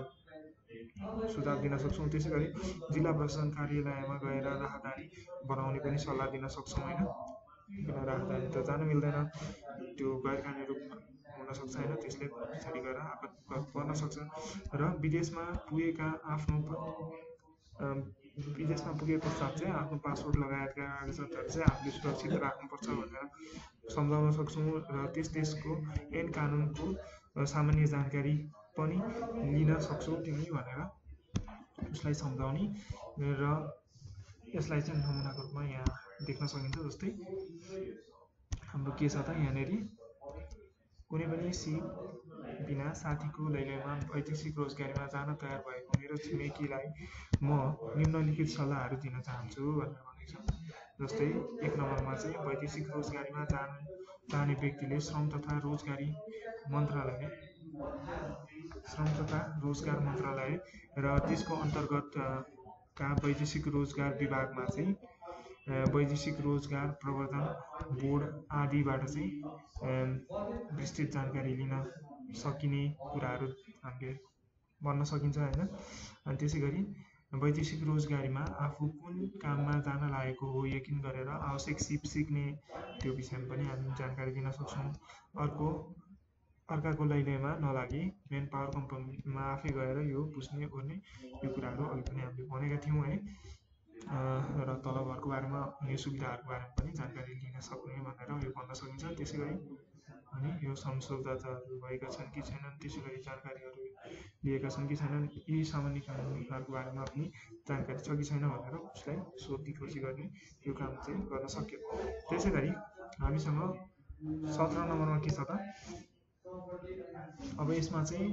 सुझाव दिन सक्छौँ। त्यसैगरी जिल्ला प्रशासन कार्यालयमा गएर राहदानी बनाउने पनि सल्लाह दिन सक्छौँ होइन, किन राहदानी त जान मिल्दैन, त्यो गैर कानुनी रूपमा हुन सक्छ होइन, त्यसले पछाडि गएर आपत पर्न सक्छ। र विदेशमा पुगे पश्चात चाहिँ आफ्नो पासपोर्ट लगायतका कागजातहरू चाहिँ आफूले सुरक्षित राख्नुपर्छ भनेर सम्झाउन सक्छौँ। र त्यस देशको ऐन कानुनको सामान्य जानकारी पनि लिन सक्छौँ तिमी भनेर उसलाई सम्झाउने। र यसलाई चाहिँ नमुनाको रूपमा यहाँ देख्न सकिन्छ। जस्तै हाम्रो के छ त, यहाँनिर कुनै पनि सिप बिना साथीको लैलैमा वैदेशिक रोजगारीमा जान तयार भएको मेरो छिमेकीलाई म निम्नलिखित सल्लाहहरू दिन चाहन्छु भनेर भनेको छ। जस्तै 1 नम्बरमा चाहिँ वैदेशिक रोजगारीमा जाने व्यक्तिले श्रम तथा रोजगार मन्त्रालय र त्यसको अन्तर्गत का वैदेशिक रोजगार विभागमा चाहिँ वैदेशिक रोजगार प्रवर्धन बोर्ड आदिबाट चाहिँ विस्तृत जानकारी लिन सकिने कुराहरू हामीले भन्न सकिन्छ होइन। अनि त्यसै गरी वैदेशिक रोजगारीमा आफू कुन काममा जान लागेको हो यकिन गरेर आवश्यक सिप सिक्ने त्यो विषयमा पनि हामी जानकारी दिन सक्छौँ। अर्काको लैलैमा नलागी मेन पावर कम्पनीमा आफै गएर यो बुझ्ने ओर्ने यो कुराहरू अघि पनि हामीले भनेका थियौँ है। र तलबहरूको बारेमा हुने सुविधाहरूको बारेमा पनि जानकारी लिन सक्ने भनेर यो भन्न सकिन्छ। त्यसै गरी अनि यो सम्झौताहरू भएका छन् कि छैनन्, त्यसै गरी जानकारीहरू लिएका छन् कि छैनन्, यी सामान्य कानुनहरूको बारेमा पनि जानकारी छ कि छैन भनेर उसलाई सोधी खोजी गर्ने यो काम चाहिँ गर्न सक्यो। त्यसै गरी हामीसँग 17 नम्बरमा के छ त, अब यसमा चाहिँ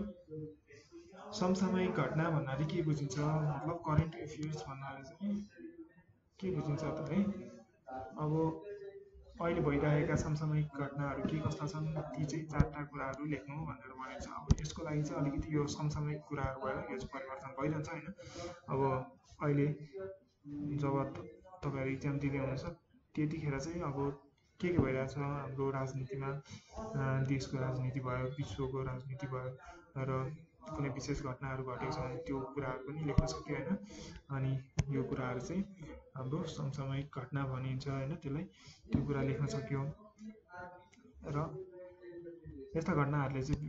समसामयिक घटना भन्नाले के बुझिन्छ, मतलब करेन्ट एफेयर्स भन्नाले चाहिँ के बुझिन्छ त है। अब अहिले भइरहेका समसामयिक घटनाहरू के कस्ता छन् ती चाहिँ 4टा कुराहरू लेख्नु भनेर भनेको छ। अब यसको लागि चाहिँ अलिकति यो समसामयिक कुराहरू भयो, यो चाहिँ परिवर्तन भइरहन्छ होइन। अब अहिले जब तपाईँहरू इक्जाम दिँदै हुनुहुन्छ त्यतिखेर चाहिँ अब के भइरहेछ हाम्रो राजनीतिमा, देशको राजनीति भयो, विश्वको राजनीति भयो, र कुनै विशेष घटनाहरू घटेको छ भने त्यो कुराहरू पनि लेख्न सक्यो होइन। अनि यो कुराहरू चाहिँ हाम्रो समसामयिक घटना भनिन्छ होइन, त्यसलाई त्यो कुरा लेख्न सक्यो। र यस्ता घटनाहरूले चाहिँ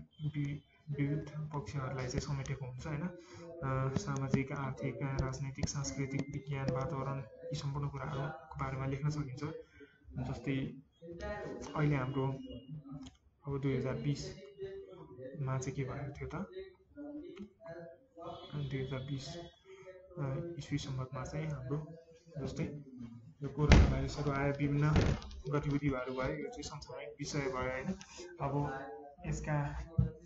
विविध पक्षहरूलाई चाहिँ समेटेको हुन्छ होइन। सामाजिक, आर्थिक, राजनैतिक, सांस्कृतिक, विज्ञान, वातावरण, यी सम्पूर्ण कुराहरूको बारेमा लेख्न सकिन्छ। जस्तै अहिले हाम्रो अब 2020मा चाहिँ के भएको थियो त, 2020 इस्वी सम्बन्धमा चाहिँ हाम्रो जस्तै यो कोरोना भाइरसहरू आयो, विभिन्न गतिविधिहरू भयो, यो चाहिँ समसामयिक विषय भयो होइन। अब यसका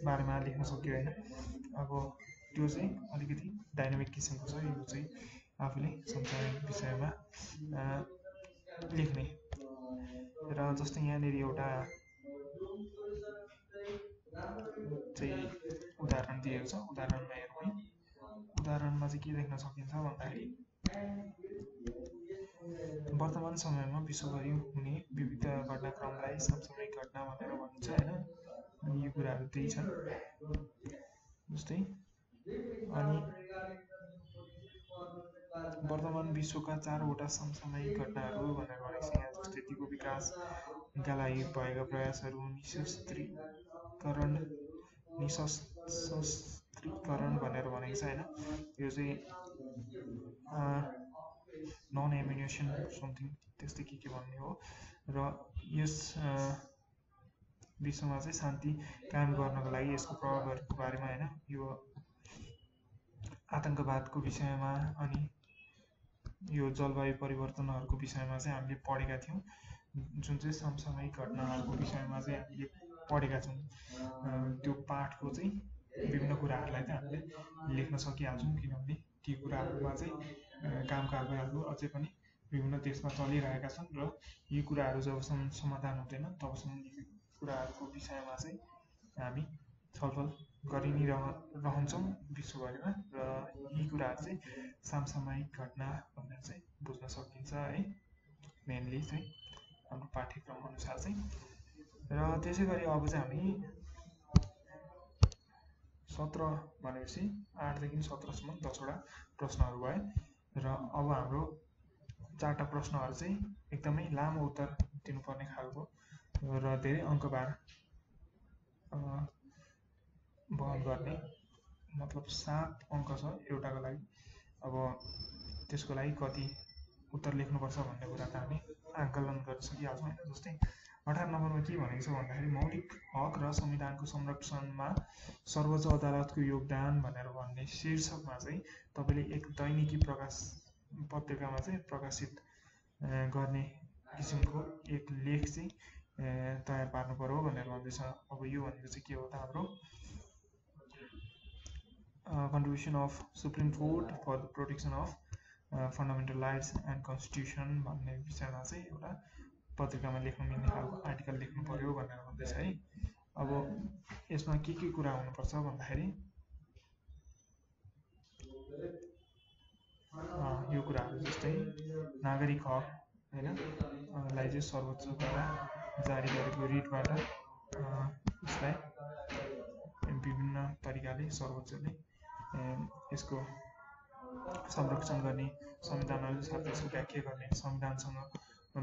बारेमा लेख्न सक्यो होइन। अब त्यो चाहिँ अलिकति डाइनामिक किसिमको छ, यो चाहिँ आफूले समसामयिक विषयमा लेख्ने। र जस्तै यहाँनिर एउटा चाहिँ उदाहरण दिएको छ, उदाहरणमा हेरौँ है। उदाहरणमा चाहिँ के देख्न सकिन्छ भन्दाखेरि वर्तमान समयमा विश्वभरि हुने विविध घटनाक्रमलाई समसामयिक घटना भनेर भनिन्छ होइन। अनि यो कुराहरू त्यही छन्। जस्तै अनि वर्तमान विश्वका 4वटा समसामयिक घटनाहरू भनेर भनेको छ यहाँ। जस्तै तिको विकासका लागि भएका प्रयासहरू, निशस्त्रीकरण भनेर भनेको छ होइन। यो चाहिँ नन एम्युनेसन समथिङ त्यस्तै के भन्ने हो। र यस विश्वमा चाहिँ शान्ति कायम गर्नको लागि यसको प्रभावहरूको बारेमा होइन, यो आतङ्कवादको विषयमा अनि यो जलवायु परिवर्तनहरूको विषयमा चाहिँ हामीले पढेका थियौँ। जुन चाहिँ समसामयिक घटनाहरूको विषयमा चाहिँ हामीले पढेका छौँ। त्यो पाठको चाहिँ विभिन्न कुराहरूलाई चाहिँ हामीले लेख्न सकिहाल्छौँ, किनभने ती कुराहरूमा चाहिँ काम कारबाहीहरू अझै पनि विभिन्न देशमा चलिरहेका छन्। र यी कुराहरू जबसम्म समाधान हुँदैन तबसम्म यी कुराहरूको विषयमा चाहिँ हामी छलफल गरि नै रहन्छौँ विश्वभरिमा। र यी कुराहरू चाहिँ समसामयिक घटना भनेर चाहिँ बुझ्न सकिन्छ है, मेनली चाहिँ हाम्रो पाठ्यक्रम अनुसार चाहिँ। र त्यसै गरी अब चाहिँ हामी 17 भनेपछि 8 देखि 17सम्म 10वटा प्रश्नहरू भए। र अब हाम्रो 4टा प्रश्नहरू चाहिँ एकदमै लामो उत्तर दिनुपर्ने खालको र धेरै अङ्कभार वहन गर्ने, मतलब 7 अङ्क छ एउटाको लागि। अब त्यसको लागि कति उत्तर लेख्नुपर्छ भन्ने कुरा त हामी आकलन गर्न सकिहाल्छौँ होइन। जस्तै 18 नम्बरमा के भनेको छ भन्दाखेरि मौलिक हक र संविधानको संरक्षणमा सर्वोच्च अदालतको योगदान भनेर भन्ने शीर्षकमा चाहिँ तपाईँले एक दैनिकी पत्रिकामा चाहिँ प्रकाशित गर्ने किसिमको एक लेख चाहिँ तयार पार्नु पर्यो भनेर भन्दैछ। अब यो भनेको चाहिँ के हो त, हाम्रो contribution of supreme court for the protection of fundamental rights and constitution भन्ने विषयमा चाहिँ एउटा पत्रिकामा लेख्नु मिल्ने खालको आर्टिकल लेख्नु पर्यो भनेर भन्दैछ है। अब यसमा के कुरा हुनुपर्छ भन्दाखेरि यो कुराहरू जस्तै नागरिक हक होइन लाई चाहिँ सर्वोच्चद्वारा जारी गरेको रिटबाट यसलाई विभिन्न तरिकाले सर्वोच्चले यसको संरक्षण गर्ने, संविधान अनुसार त्यसको व्याख्या गर्ने, संविधानसँग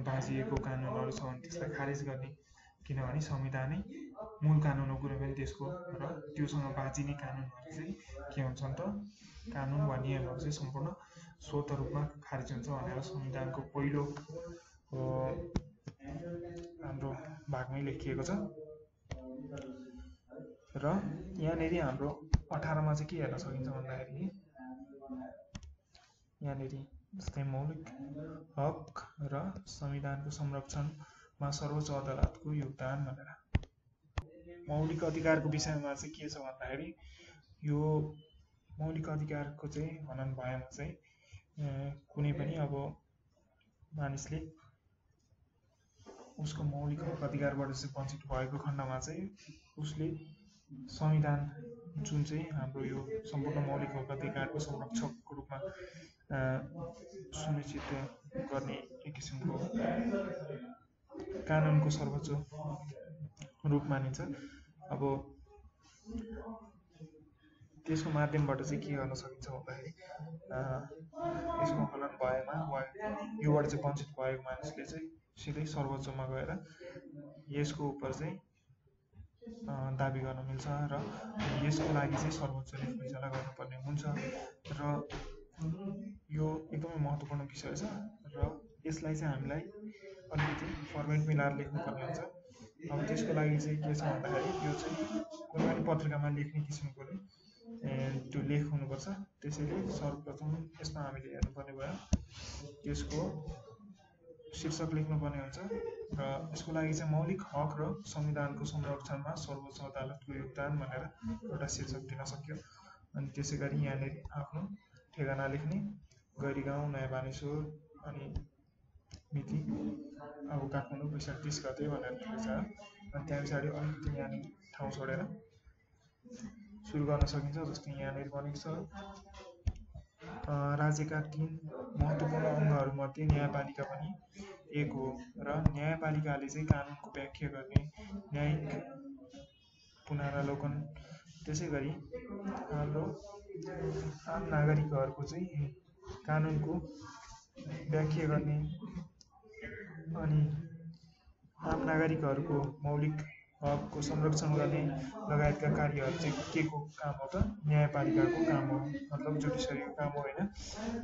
बाँझिएको कानुनहरू छ भने त्यसलाई खारेज गर्ने, किनभने संविधानै मूल कानुन हो कुनै पनि देशको। र त्योसँग बाँचिने कानुनहरू चाहिँ के हुन्छन् त, कानुन वा नियमहरू चाहिँ सम्पूर्ण स्वत रूपमा खारेज हुन्छ भनेर संविधानको पहिलो हाम्रो भागमै लेखिएको छ। र यहाँनिर हाम्रो 18मा चाहिँ के हेर्न सकिन्छ भन्दाखेरि यहाँनिर जस्तै मौलिक हक र संविधानको संरक्षणमा सर्वोच्च अदालतको योगदान भनेर। मौलिक अधिकारको विषयमा चाहिँ के छ भन्दाखेरि यो मौलिक अधिकारको चाहिँ हनन भएमा चाहिँ कुनै पनि अब मानिसले उसको मौलिक हक अधिकारबाट चाहिँ वञ्चित भएको खण्डमा चाहिँ उसले संविधान जुन चाहिँ हाम्रो यो सम्पूर्ण मौलिक हक अधिकारको संरक्षकको रूपमा सुनिश्चित गर्ने एक किसिमको कानुनको सर्वोच्च रूप मानिन्छ। अब त्यसको माध्यमबाट चाहिँ के गर्न सकिन्छ भन्दाखेरि यसको हनन भएमा वा योबाट चाहिँ वञ्चित भएको मानिसले चाहिँ सिधै सर्वोच्चमा गएर यसको उप चाहिँ दाबी गर्न मिल्छ र यसको लागि चाहिँ सर्वोच्चले फैसला गर्नुपर्ने हुन्छ र यो एकदमै महत्त्वपूर्ण विषय छ र यसलाई चाहिँ हामीलाई अलिकति फर्मेट मिलाएर लेख्नुपर्ने हुन्छ। अब त्यसको लागि चाहिँ के छ भन्दाखेरि यो चाहिँ कुनै पनि पत्रिकामा लेख्ने किसिमको त्यो लेख हुनुपर्छ। त्यसैले सर्वप्रथम यसमा हामीले हेर्नुपर्ने भयो त्यसको शीर्षक लेख्नुपर्ने हुन्छ र यसको लागि चाहिँ मौलिक हक र संविधानको संरक्षणमा सर्वोच्च अदालतको योगदान भनेर एउटा शीर्षक दिन सक्यो। अनि त्यसै गरी यहाँनिर आफ्नो ठेगाना लेख्ने गैरीगाउँ नयाँ बानेश्वर अनि मिति अब काठमाडौँ वैशाख 30 गते भनेर लेखेको छ। अनि त्यहाँ पछाडि अलिकति यहाँनिर ठाउँ छोडेर सुरु गर्न सकिन्छ। जस्तै यहाँनिर भनेको छ राज्यका 3 महत्त्वपूर्ण अङ्गहरूमध्ये न्यायपालिका पनि एक हो र न्यायपालिकाले चाहिँ कानुनको व्याख्या गर्ने न्यायिक पुनरावलोकन त्यसै गरी हाम्रो आम नागरिकहरूको चाहिँ कानुनको व्याख्या गर्ने अनि आम नागरिकहरूको मौलिक हकको संरक्षण गर्ने लगायतका कार्यहरू चाहिँ के को काम हो त न्यायपालिकाको काम हो, मतलब जुडिसियरीको काम हो होइन।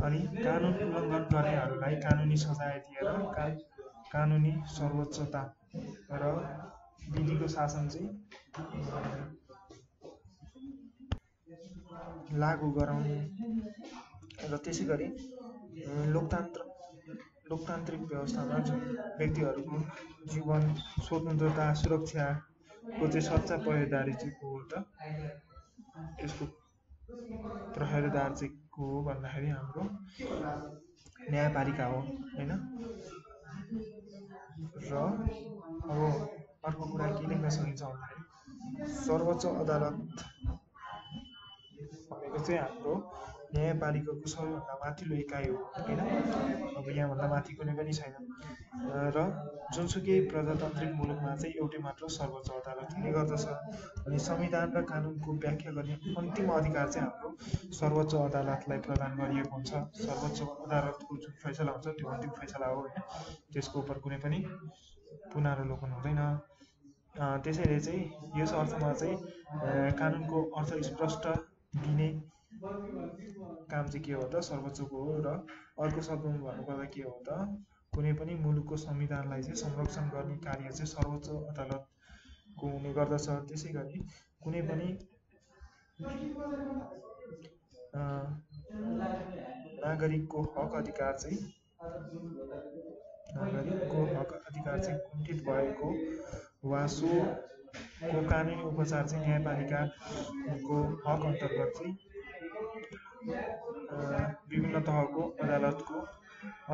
अनि कानुन उल्लङ्घन गर्नेहरूलाई कानुनी सजाय दिएर कानुनी सर्वोच्चता र विधिको शासन चाहिँ लागू गराउने र त्यसै गरी लोकतान्त्रिक व्यवस्थामा जुन व्यक्तिहरूको जीवन स्वतन्त्रता सुरक्षाको चाहिँ सच्चा पहरेदारी चाहिँ को हो त यसको पहरेदार चाहिँ को हो भन्दाखेरि हाम्रो न्यायपालिका हो होइन। र अब अर्को कुरा के लेख्न सकिन्छ भन्दाखेरि सर्वोच्च अदालत भनेको चाहिँ हाम्रो न्यायपालिकाको सबैभन्दा माथिल्लो इकाइ हो होइन। अब यहाँभन्दा माथि कुनै पनि छैन र जुनसुकै प्रजातान्त्रिक मुलुकमा चाहिँ एउटै मात्र सर्वोच्च अदालत हुने गर्दछ। अनि संविधान र कानुनको व्याख्या गर्ने अन्तिम अधिकार चाहिँ हाम्रो सर्वोच्च अदालतलाई प्रदान गरिएको हुन्छ। सर्वोच्च अदालतको जुन फैसला हुन्छ त्यो अन्तिम फैसला हो होइन, त्यसको उप कुनै पनि पुनरावलोकन हुँदैन। त्यसैले चाहिँ यस अर्थमा चाहिँ कानुनको अर्थ स्पष्ट दिने काम चाहिँ के हो त सर्वोच्चको हो। र अर्को शब्दमा भन्नुपर्दा के हो त कुनै पनि मुलुकको संविधानलाई चाहिँ संरक्षण गर्ने कार्य चाहिँ सर्वोच्च अदालतको हुने गर्दछ। त्यसै गरी कुनै पनि नागरिकको हक अधिकार चाहिँ कुण्ठित भएको वा सोको कानुनी उपचार चाहिँ न्यायपालिकाको हक अन्तर्गत चाहिँ विभिन्न तहको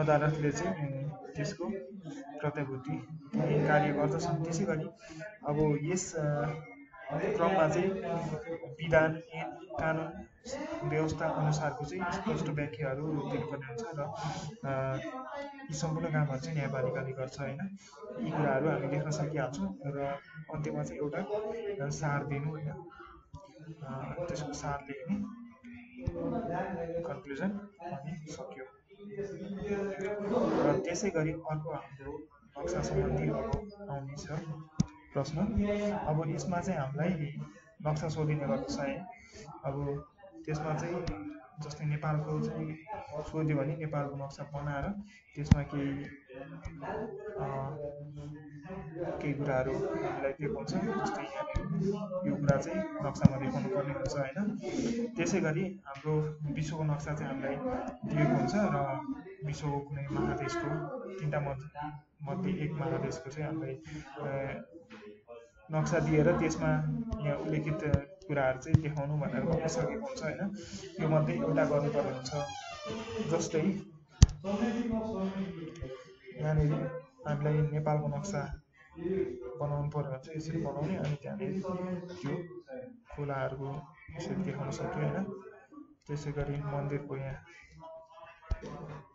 अदालतले चाहिँ त्यसको प्रत्याभूति दिने कार्य गर्दछन्। त्यसै गरी अब यस क्रममा चाहिँ विधान कानुन व्यवस्था अनुसारको चाहिँ स्पष्ट व्याख्याहरू दिनुपर्ने हुन्छ र यी सम्पूर्ण कामहरू चाहिँ न्यायपालिकाले गर्छ होइन। यी कुराहरू हामी लेख्न सकिहाल्छौँ र अन्त्यमा चाहिँ एउटा सार दिनु होइन, त्यसको सार लेख्ने कन्क्लुजन अनि सक्यो। र त्यसै गरी अर्को हाम्रो नक्सा सम्बन्धी अब आउनेछ प्रश्न। अब यसमा चाहिँ हामीलाई नक्सा सोधिने गर्दछ है। अब त्यसमा चाहिँ जस्तै नेपालको चाहिँ सोध्यो भने नेपालको नक्सा बनाएर त्यसमा केही कुराहरू हामीलाई देखाउँछ। जस्तै यो कुरा चाहिँ नक्सामा देखाउनु पर्ने हुन्छ होइन। त्यसै गरी हाम्रो विश्वको नक्सा चाहिँ हामीलाई दिएको हुन्छ र विश्वको कुनै महादेशको 3टा मध्ये एक महादेशको चाहिँ हामीलाई नक्सा दिएर त्यसमा यहाँ उल्लेखित कुराहरू चाहिँ देखाउनु भनेर भन्न सकेको हुन्छ होइन। यो मध्ये एउटा गर्नुपर्ने हुन्छ। जस्तै यहाँनिर हामीलाई नेपालको नक्सा बनाउनु पर्यो भने चाहिँ यसरी बनाउने, अनि त्यहाँनिर त्यो खोलाहरूको यसरी देखाउन सक्यो होइन। त्यसै गरी मन्दिरको यहाँ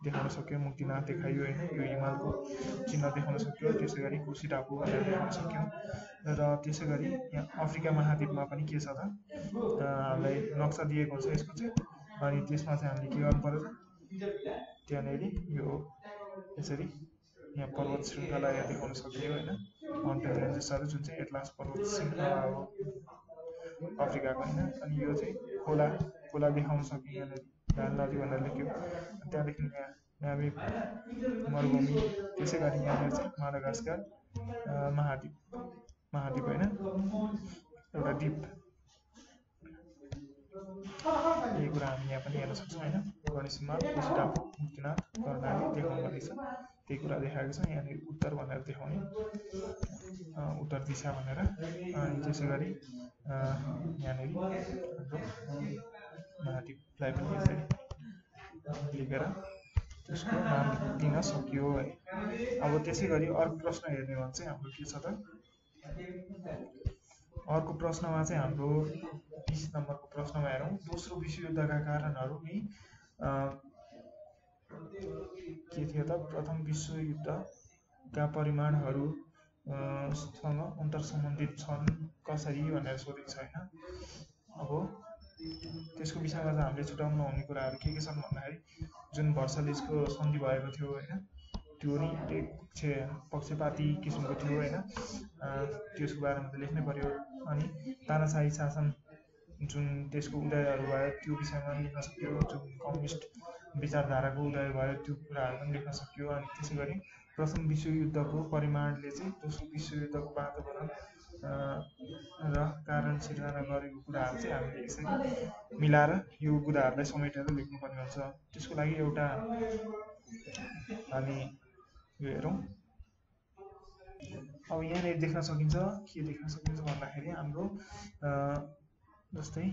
देखाउन सक्यो, मुक्तिनाथ देखाइयो होइन, यो हिमालको चिन्ह देखाउन सक्यो। त्यसै गरी कोशी टापु भनेर देखाउन सक्यो। र त्यसै गरी यहाँ अफ्रिका महाद्वीपमा पनि के छ त, हामीलाई नक्सा दिएको हुन्छ यसको चाहिँ, अनि त्यसमा चाहिँ हामीले के गर्नु पर्यो त, त्यहाँनिर यो यसरी यहाँ पर्वत श्रृङ्खला यहाँ देखाउन सकियो होइन, माउन्टेन रेन्जेसहरू जुन चाहिँ एटलास पर्वत श्रृङ्खला हो अफ्रिकाको होइन। अनि यो चाहिँ खोला देखाउन सक्यो, यहाँनिर नाइल नदी भनेर लेख्यो। त्यहाँदेखि यहाँ नामिब मरुभूमि, त्यसै गरी यहाँनिर चाहिँ माडागास्कर महाद्वीप होइन, एउटा द्वीप, यही कुरा हामी यहाँ पनि हेर्न सक्छौँ होइन। गणेश हिमाल, कोशी टापु, मुक्तिनाथ, कर्णाली देखाउनु भनेको छ, त्यही कुरा देखाएको छ। यहाँनिर उत्तर भनेर देखाउने, उत्तर दिशा भनेर। अनि त्यसै गरी यहाँनिर हाम्रो महाद्वीपलाई पनि यसरी लेखेर त्यसको नाम दिन सकियो है। अब त्यसै गरी अर्को प्रश्न हेर्ने भने चाहिँ हाम्रो के छ त, अर्को प्रश्नमा चाहिँ हाम्रो 20 नम्बरको प्रश्नमा हेरौँ। दोस्रो विश्वयुद्धका कारणहरू नि के थियो त, प्रथम विश्वयुद्धका परिमाणहरू सँग अन्तर्सम्बन्धित छन् कसरी भनेर सोधेको छ होइन। अब त्यसको विषयमा चाहिँ हामीले छुटाउनु नहुने कुराहरू के छन् भन्दाखेरि, जुन भर्सलिजको सन्धि भएको थियो होइन, त्यो नि पक्षपाती किसिमको थियो होइन, त्यसको बारेमा त लेख्नै पर्यो। अनि तानाशाही शासन जुन त्यसको उदयहरू भयो त्यो विषयमा पनि लेख्न सक्यो, जुन कम्युनिस्ट विचारधाराको उदय भयो त्यो कुराहरू पनि लेख्न सक्यो। अनि त्यसै गरी प्रथम विश्वयुद्धको परिमाणले चाहिँ दोस्रो विश्वयुद्धको वातावरण र कारण सिर्जना गरेको कुराहरू चाहिँ हामीले यसरी मिलाएर यो कुराहरूलाई समेटेर लेख्नुपर्ने हुन्छ। त्यसको लागि एउटा हामी यो हेरौँ। अब यहाँनिर देख्न सकिन्छ, के देख्न सकिन्छ भन्दाखेरि हाम्रो जस्तै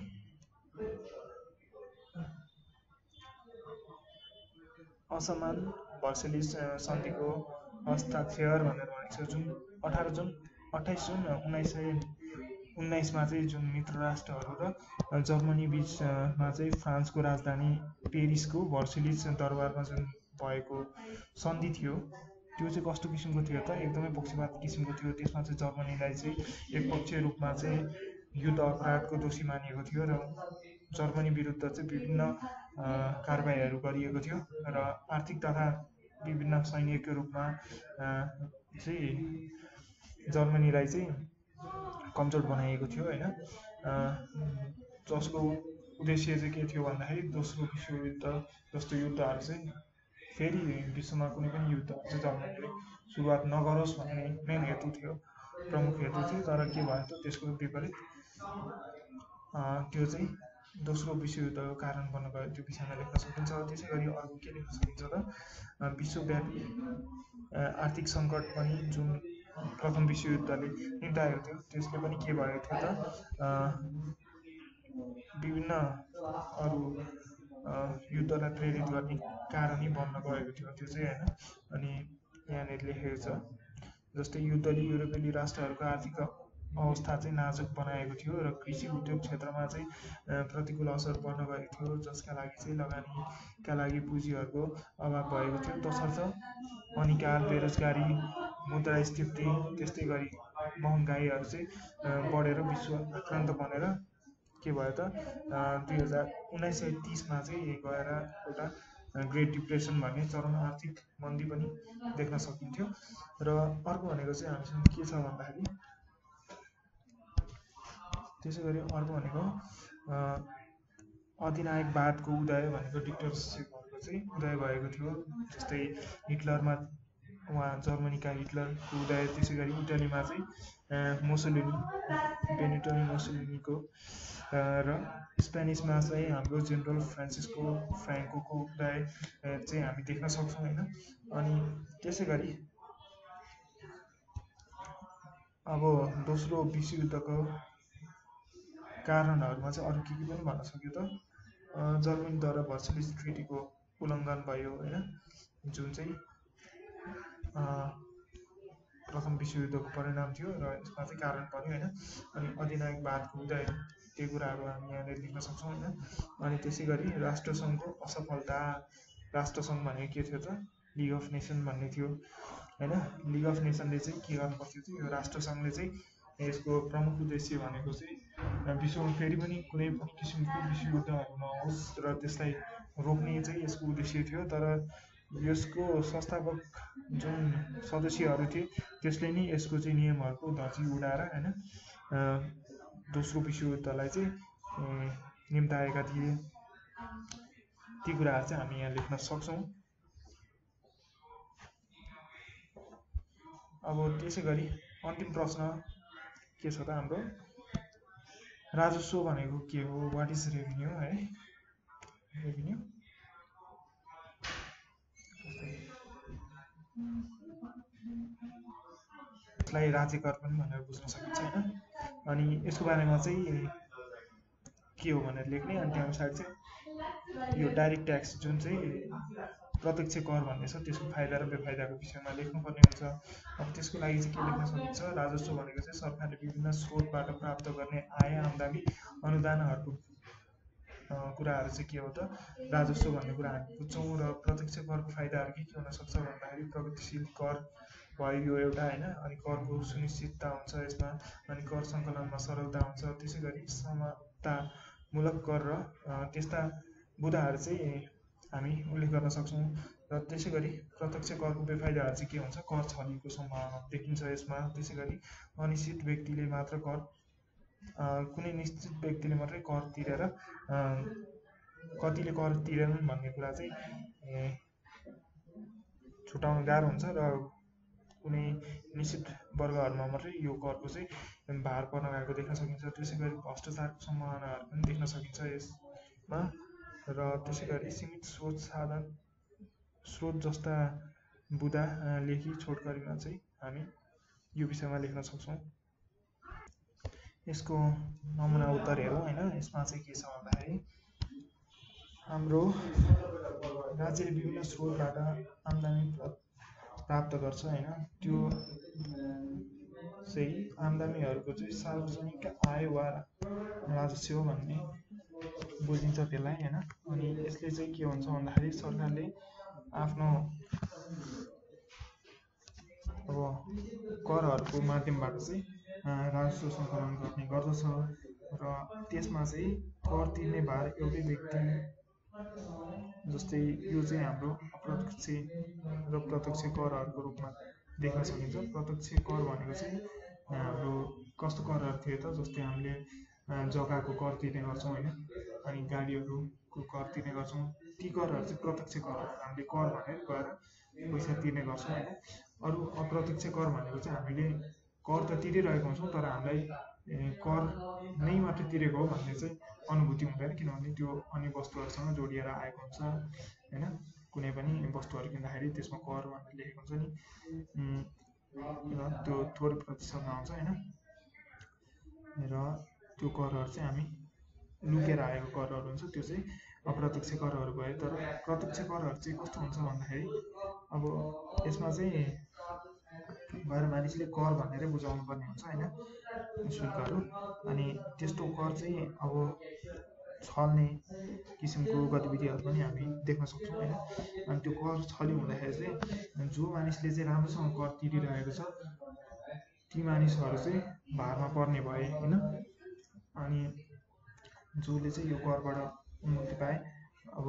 असमान भर्सलिज सन्धिको हस्ताक्षर भनेर भनेको छ, जुन 28 जुन 1919मा चाहिँ जुन मित्र राष्ट्रहरू र जर्मनी बिचमा चाहिँ फ्रान्सको राजधानी पेरिसको भर्सलिज दरबारमा जुन भएको सन्धि थियो, त्यो चाहिँ कस्तो किसिमको थियो त, एकदमै पक्षपाती किसिमको थियो। त्यसमा चाहिँ जर्मनीलाई चाहिँ एकपक्षीय रूपमा चाहिँ युद्ध अपराधको दोषी मानिएको थियो र जर्मनी विरुद्ध चाहिँ विभिन्न कारबाहीहरू गरिएको थियो र आर्थिक तथा विभिन्न सैनिकको रूपमा चाहिँ जर्मनीलाई चाहिँ कमजोर बनाइएको थियो होइन, जसको उद्देश्य चाहिँ के थियो भन्दाखेरि दोस्रो विश्वयुद्ध जस्तो युद्धहरू चाहिँ फेरि विश्वमा कुनै पनि युद्धहरू चाहिँ जर्मनीले सुरुवात नगरोस् भन्ने मेन हेतु थियो, प्रमुख हेतु थियो। तर के भयो त, त्यसको विपरीत त्यो चाहिँ दोस्रो विश्वयुद्धको कारण बन्न गयो, त्यो विषयमा लेख्न सकिन्छ। त्यसै गरी अर्को के लेख्न सकिन्छ त, विश्वव्यापी आर्थिक सङ्कट पनि जुन प्रथम विश्वयुद्धले निम्ताएको थियो, त्यसले पनि के भएको थियो त, विभिन्न अरू युद्धलाई प्रेरित गर्ने कारणै बन्न गएको थियो त्यो चाहिँ होइन। अनि यहाँनिर लेखेको छ, जस्तै युद्धले युरोपेली राष्ट्रहरूको आर्थिक अवस्था चाहिँ नाजुक बनाएको थियो र कृषि उद्योग क्षेत्रमा चाहिँ प्रतिकूल असर पर्न गएको थियो, जसका लागि चाहिँ लगानीका लागि पुँजीहरूको अभाव भएको थियो। तसर्थ अनिकाल, बेरोजगारी, मुद्रास्फीति, त्यस्तै गरी महँगाइहरू चाहिँ बढेर विश्व आक्रान्त बनेर के भयो त, 1930मा चाहिँ गएर एउटा ग्रेट डिप्रेसन भन्ने चरम आर्थिक मन्दी पनि देख्न सकिन्थ्यो। र अर्को भनेको चाहिँ हामीसँग के छ भन्दाखेरि, त्यसै गरी अर्को भनेको अधिनायकवादको उदय भनेको डिक्टेटरसिपहरूको चाहिँ उदय भएको थियो। जस्तै हिटलरमा उहाँ जर्मनीका हिटलरको उदय, त्यसै गरी इटलीमा चाहिँ मुसोलिनी, बेनिटो मुसोलिनीको, र स्पेनिसमा चाहिँ हाम्रो जेनरल फ्रान्सिस्को फ्रान्कोको उदय चाहिँ हामी देख्न सक्छौँ होइन। अनि त्यसै गरी अब दोस्रो विश्वयुद्धको कारणहरूमा चाहिँ अरू के पनि भन्न सक्यो त, जर्मनीद्वारा भर्सलिज ट्रिटीको उल्लङ्घन भयो होइन, जुन चाहिँ प्रथम विश्वयुद्धको परिणाम थियो र यसमा चाहिँ कारण पनि होइन। अनि अधिनायकवादको उदय, त्यो कुराहरू हामी यहाँनिर लेख्न सक्छौँ होइन। अनि त्यसै गरी राष्ट्रसङ्घको असफलता, राष्ट्रसङ्घ भनेको के थियो त, लिग अफ नेसन भन्ने थियो होइन। लिग अफ नेसनले चाहिँ के गर्नु पर्थ्यो थियो, यो राष्ट्रसङ्घले चाहिँ यसको प्रमुख उद्देश्य भनेको चाहिँ विश्वमा फेरि पनि कुनै पनि किसिमको विश्वयुद्धहरू नहोस् र त्यसलाई रोक्ने चाहिँ यसको उद्देश्य थियो। तर यसको संस्थापक जुन सदस्यहरू थिए त्यसले नै यसको चाहिँ नियमहरूको धजी उडाएर होइन दोस्रो विश्वयुद्धलाई चाहिँ निम्ताएका थिए। ती कुराहरू चाहिँ हामी यहाँ लेख्न सक्छौँ। अब त्यसै गरी अन्तिम प्रश्न के छ त हाम्रो, राजस्व भनेको के हो, वाट इज रेभिन्यू है। रेभिन्यू यसलाई राज्य कर पनि भनेर बुझ्न सकिन्छ होइन। अनि यसको बारेमा चाहिँ के हो भनेर लेख्ने। अनि त्यहाँ पछाडि चाहिँ यो डाइरेक्ट ट्याक्स जुन चाहिँ प्रत्यक्ष कर भन्ने छ त्यसको फाइदा र बेफाइदाको विषयमा लेख्नुपर्ने हुन्छ। अब त्यसको लागि चाहिँ के लेख्न सकिन्छ, राजस्व भनेको चाहिँ सरकारले विभिन्न स्रोतबाट प्राप्त गर्ने आय, आम्दानी, अनुदानहरूको कुराहरू चाहिँ के हो त राजस्व भन्ने कुरा हामी बुझ्छौँ। र प्रत्यक्ष करको फाइदाहरू के हुनसक्छ भन्दाखेरि प्रगतिशील कर भयो यो एउटा होइन। अनि करको सुनिश्चितता हुन्छ यसमा, अनि कर सङ्कलनमा सरलता हुन्छ। त्यसै गरी समतामूलक कर र त्यस्ता बुदाहरू चाहिँ हामी उल्लेख गर्न सक्छौँ। र त्यसै गरी प्रत्यक्ष करको बेफाइदाहरू चाहिँ के हुन्छ, कर छल्नेको सम्भावना देखिन्छ यसमा। त्यसै गरी अनिश्चित व्यक्तिले मात्र कर, कुनै निश्चित व्यक्तिले मात्रै कर तिरेर कतिले कर तिरेनन् भन्ने कुरा चाहिँ छुटाउन गाह्रो हुन्छ र कुनै निश्चित वर्गहरूमा मात्रै यो करको चाहिँ भार पर्न गएको देख्न सकिन्छ। त्यसै गरी भ्रष्टाचारको सम्भावनाहरू पनि देख्न सकिन्छ यसमा। र त्यसै गरी सीमित स्रोत जस्ता बुदा लेखी छोटकरीमा चाहिँ हामी यो विषयमा लेख्न सक्छौँ। यसको नमुना उत्तर हेरौँ होइन। यसमा चाहिँ के छ भन्दाखेरि हाम्रो राज्यले विभिन्न स्रोतबाट आम्दानी प्राप्त गर्छ होइन। त्यो चाहिँ आम्दानीहरूको चाहिँ सार्वजनिक आय वा राजस्व भन्ने बुझिन्छ त्यसलाई होइन। अनि यसले चाहिँ के हुन्छ भन्दाखेरि सरकारले आफ्नो अब करहरूको माध्यमबाट चाहिँ राजस्व सङ्कलन गर्ने गर्दछ। र त्यसमा चाहिँ कर तिर्ने भार एउटै व्यक्ति, जस्तै यो चाहिँ हाम्रो अप्रत्यक्ष र प्रत्यक्ष करहरूको रूपमा देख्न सकिन्छ। प्रत्यक्ष कर भनेको चाहिँ हाम्रो कस्तो करहरू थियो त, जस्तै हामीले जग्गाको कर तिर्ने गर्छौँ होइन, अनि गाडीहरूको कर तिर्ने गर्छौँ। ती करहरू चाहिँ प्रत्यक्ष करहरू, हामीले कर भनेर गएर पैसा तिर्ने गर्छौँ होइन। अरू अप्रत्यक्ष कर भनेको चाहिँ हामीले कर त तिरिरहेको हुन्छौँ तर हामीलाई कर नै मात्रै तिरेको हो भन्ने चाहिँ अनुभूति हुँदैन, किनभने त्यो अन्य वस्तुहरूसँग जोडिएर आएको हुन्छ होइन। कुनै पनि वस्तुहरू किन्दाखेरि त्यसमा कर भनेर लेखेको हुन्छ नि, र त्यो थोरै प्रतिशतमा आउँछ होइन। र त्यो करहरू चाहिँ हामी लुकेर आएको करहरू हुन्छ, त्यो चाहिँ अप्रत्यक्ष करहरू भयो। तर प्रत्यक्ष करहरू चाहिँ कस्तो हुन्छ भन्दाखेरि अब यसमा चाहिँ गएर मानिसले कर भनेरै बुझाउनु पर्ने हुन्छ होइन, शुल्कहरू। अनि त्यस्तो कर चाहिँ अब छल्ने किसिमको गतिविधिहरू पनि हामी देख्न सक्छौँ होइन। अनि त्यो कर छल्यो हुँदाखेरि चाहिँ जो मानिसले चाहिँ राम्रोसँग कर तिरिरहेको छ ती मानिसहरू चाहिँ भारमा पर्ने भए होइन। अनि जसले चाहिँ यो करबाट उन्नति पाए, अब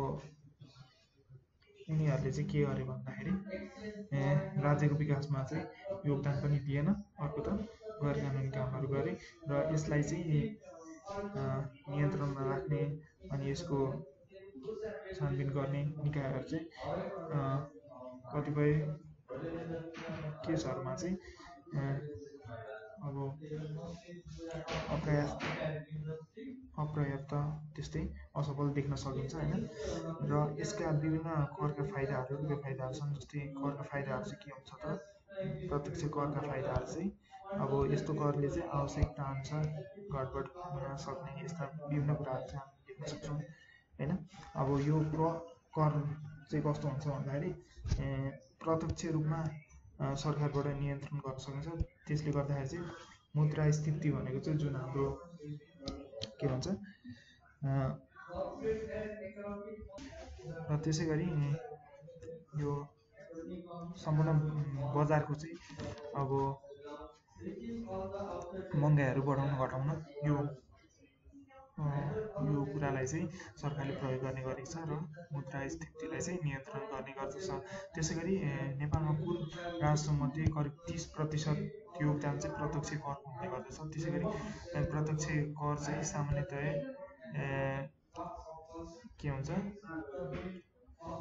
उनीहरूले चाहिँ के गरे भन्दाखेरि राज्यको विकासमा चाहिँ योगदान पनि दिएन, अर्को त गैर कानुनी कामहरू गरे। र यसलाई चाहिँ नियन्त्रणमा राख्ने अनि यसको छानबिन गर्ने निकायहरू चाहिँ कतिपय केसहरूमा चाहिँ अब अपर्याप्त त्यस्तै असफल देख्न सकिन्छ होइन। र यसका विभिन्न करका फाइदाहरू र बेफाइदाहरू छन्। जस्तै करका फाइदाहरू चाहिँ के हुन्छ त, प्रत्यक्ष करका फाइदाहरू चाहिँ अब यस्तो करले चाहिँ आवश्यकता अनुसार गडबड हुन सक्ने यस्ता विभिन्न कुराहरू चाहिँ हामी देख्न सक्छौँ होइन। अब यो कर चाहिँ कस्तो हुन्छ भन्दाखेरि प्रत्यक्ष रूपमा सरकारबाट नियन्त्रण गर्न सकिन्छ। त्यसले गर्दाखेरि चाहिँ मुद्रास्फीति भनेको चाहिँ जुन हाम्रो के भन्छ र त्यसै गरी यो सम्पूर्ण बजारको चाहिँ अब महँगाइहरू बढाउन घटाउन यो कुरालाई चाहिँ सरकारले प्रयोग गर्ने गरेको छ र मुद्रास्फीतिलाई चाहिँ नियन्त्रण गर्ने गर्दछ। त्यसै गरी नेपालमा कुल राजस्वमध्ये करिब 30% योगदान चाहिँ प्रत्यक्ष करको हुने गर्दछ। त्यसै गरी प्रत्यक्ष कर चाहिँ सामान्यतया के हुन्छ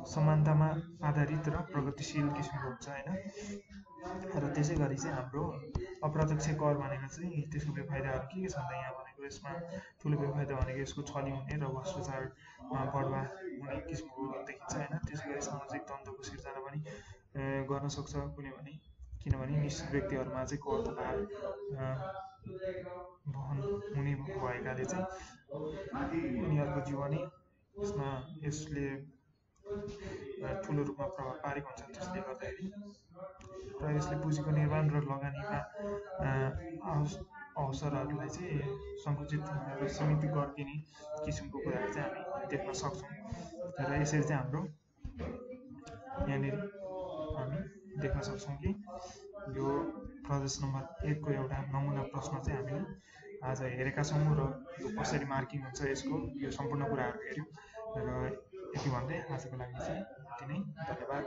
समानतामा आधारित र प्रगतिशील किसिमको हुन्छ होइन। र त्यसै गरी चाहिँ हाम्रो अप्रत्यक्ष कर भनेको चाहिँ त्यसको बेफाइदाहरू के छ भन्दा यहाँ भनेको यसमा ठुलो बेफाइदा भनेको यसको छली हुने र भ्रष्टाचारमा बढ्वा हुने किसिमको देखिन्छ होइन। त्यसै गरी सामाजिक द्वन्द्वको सिर्जना पनि गर्न सक्छ किनभने निश्चित व्यक्तिहरूमा चाहिँ करको भार वहन हुने भएकाले चाहिँ उनीहरूको जीवनै यसले ठुलो रूपमा प्रभाव पारेको हुन्छ। त्यसले गर्दाखेरि र यसले पुँजीको निर्माण र लगानीमा अवसरहरूलाई चाहिँ सङ्कुचित र सीमित गरिदिने किसिमको कुराहरू चाहिँ हामी देख्न सक्छौँ। र यसरी चाहिँ हाम्रो यहाँनिर हामी देख्न सक्छौँ कि यो प्रदेश नम्बर 1 को एउटा नमुना प्रश्न चाहिँ हामीले आज हेरेका छौँ र यो कसरी मार्किङ हुन्छ यसको यो सम्पूर्ण कुराहरू हेऱ्यौँ। र यति भन्दै आजको लागि चाहिँ यति नै, धन्यवाद।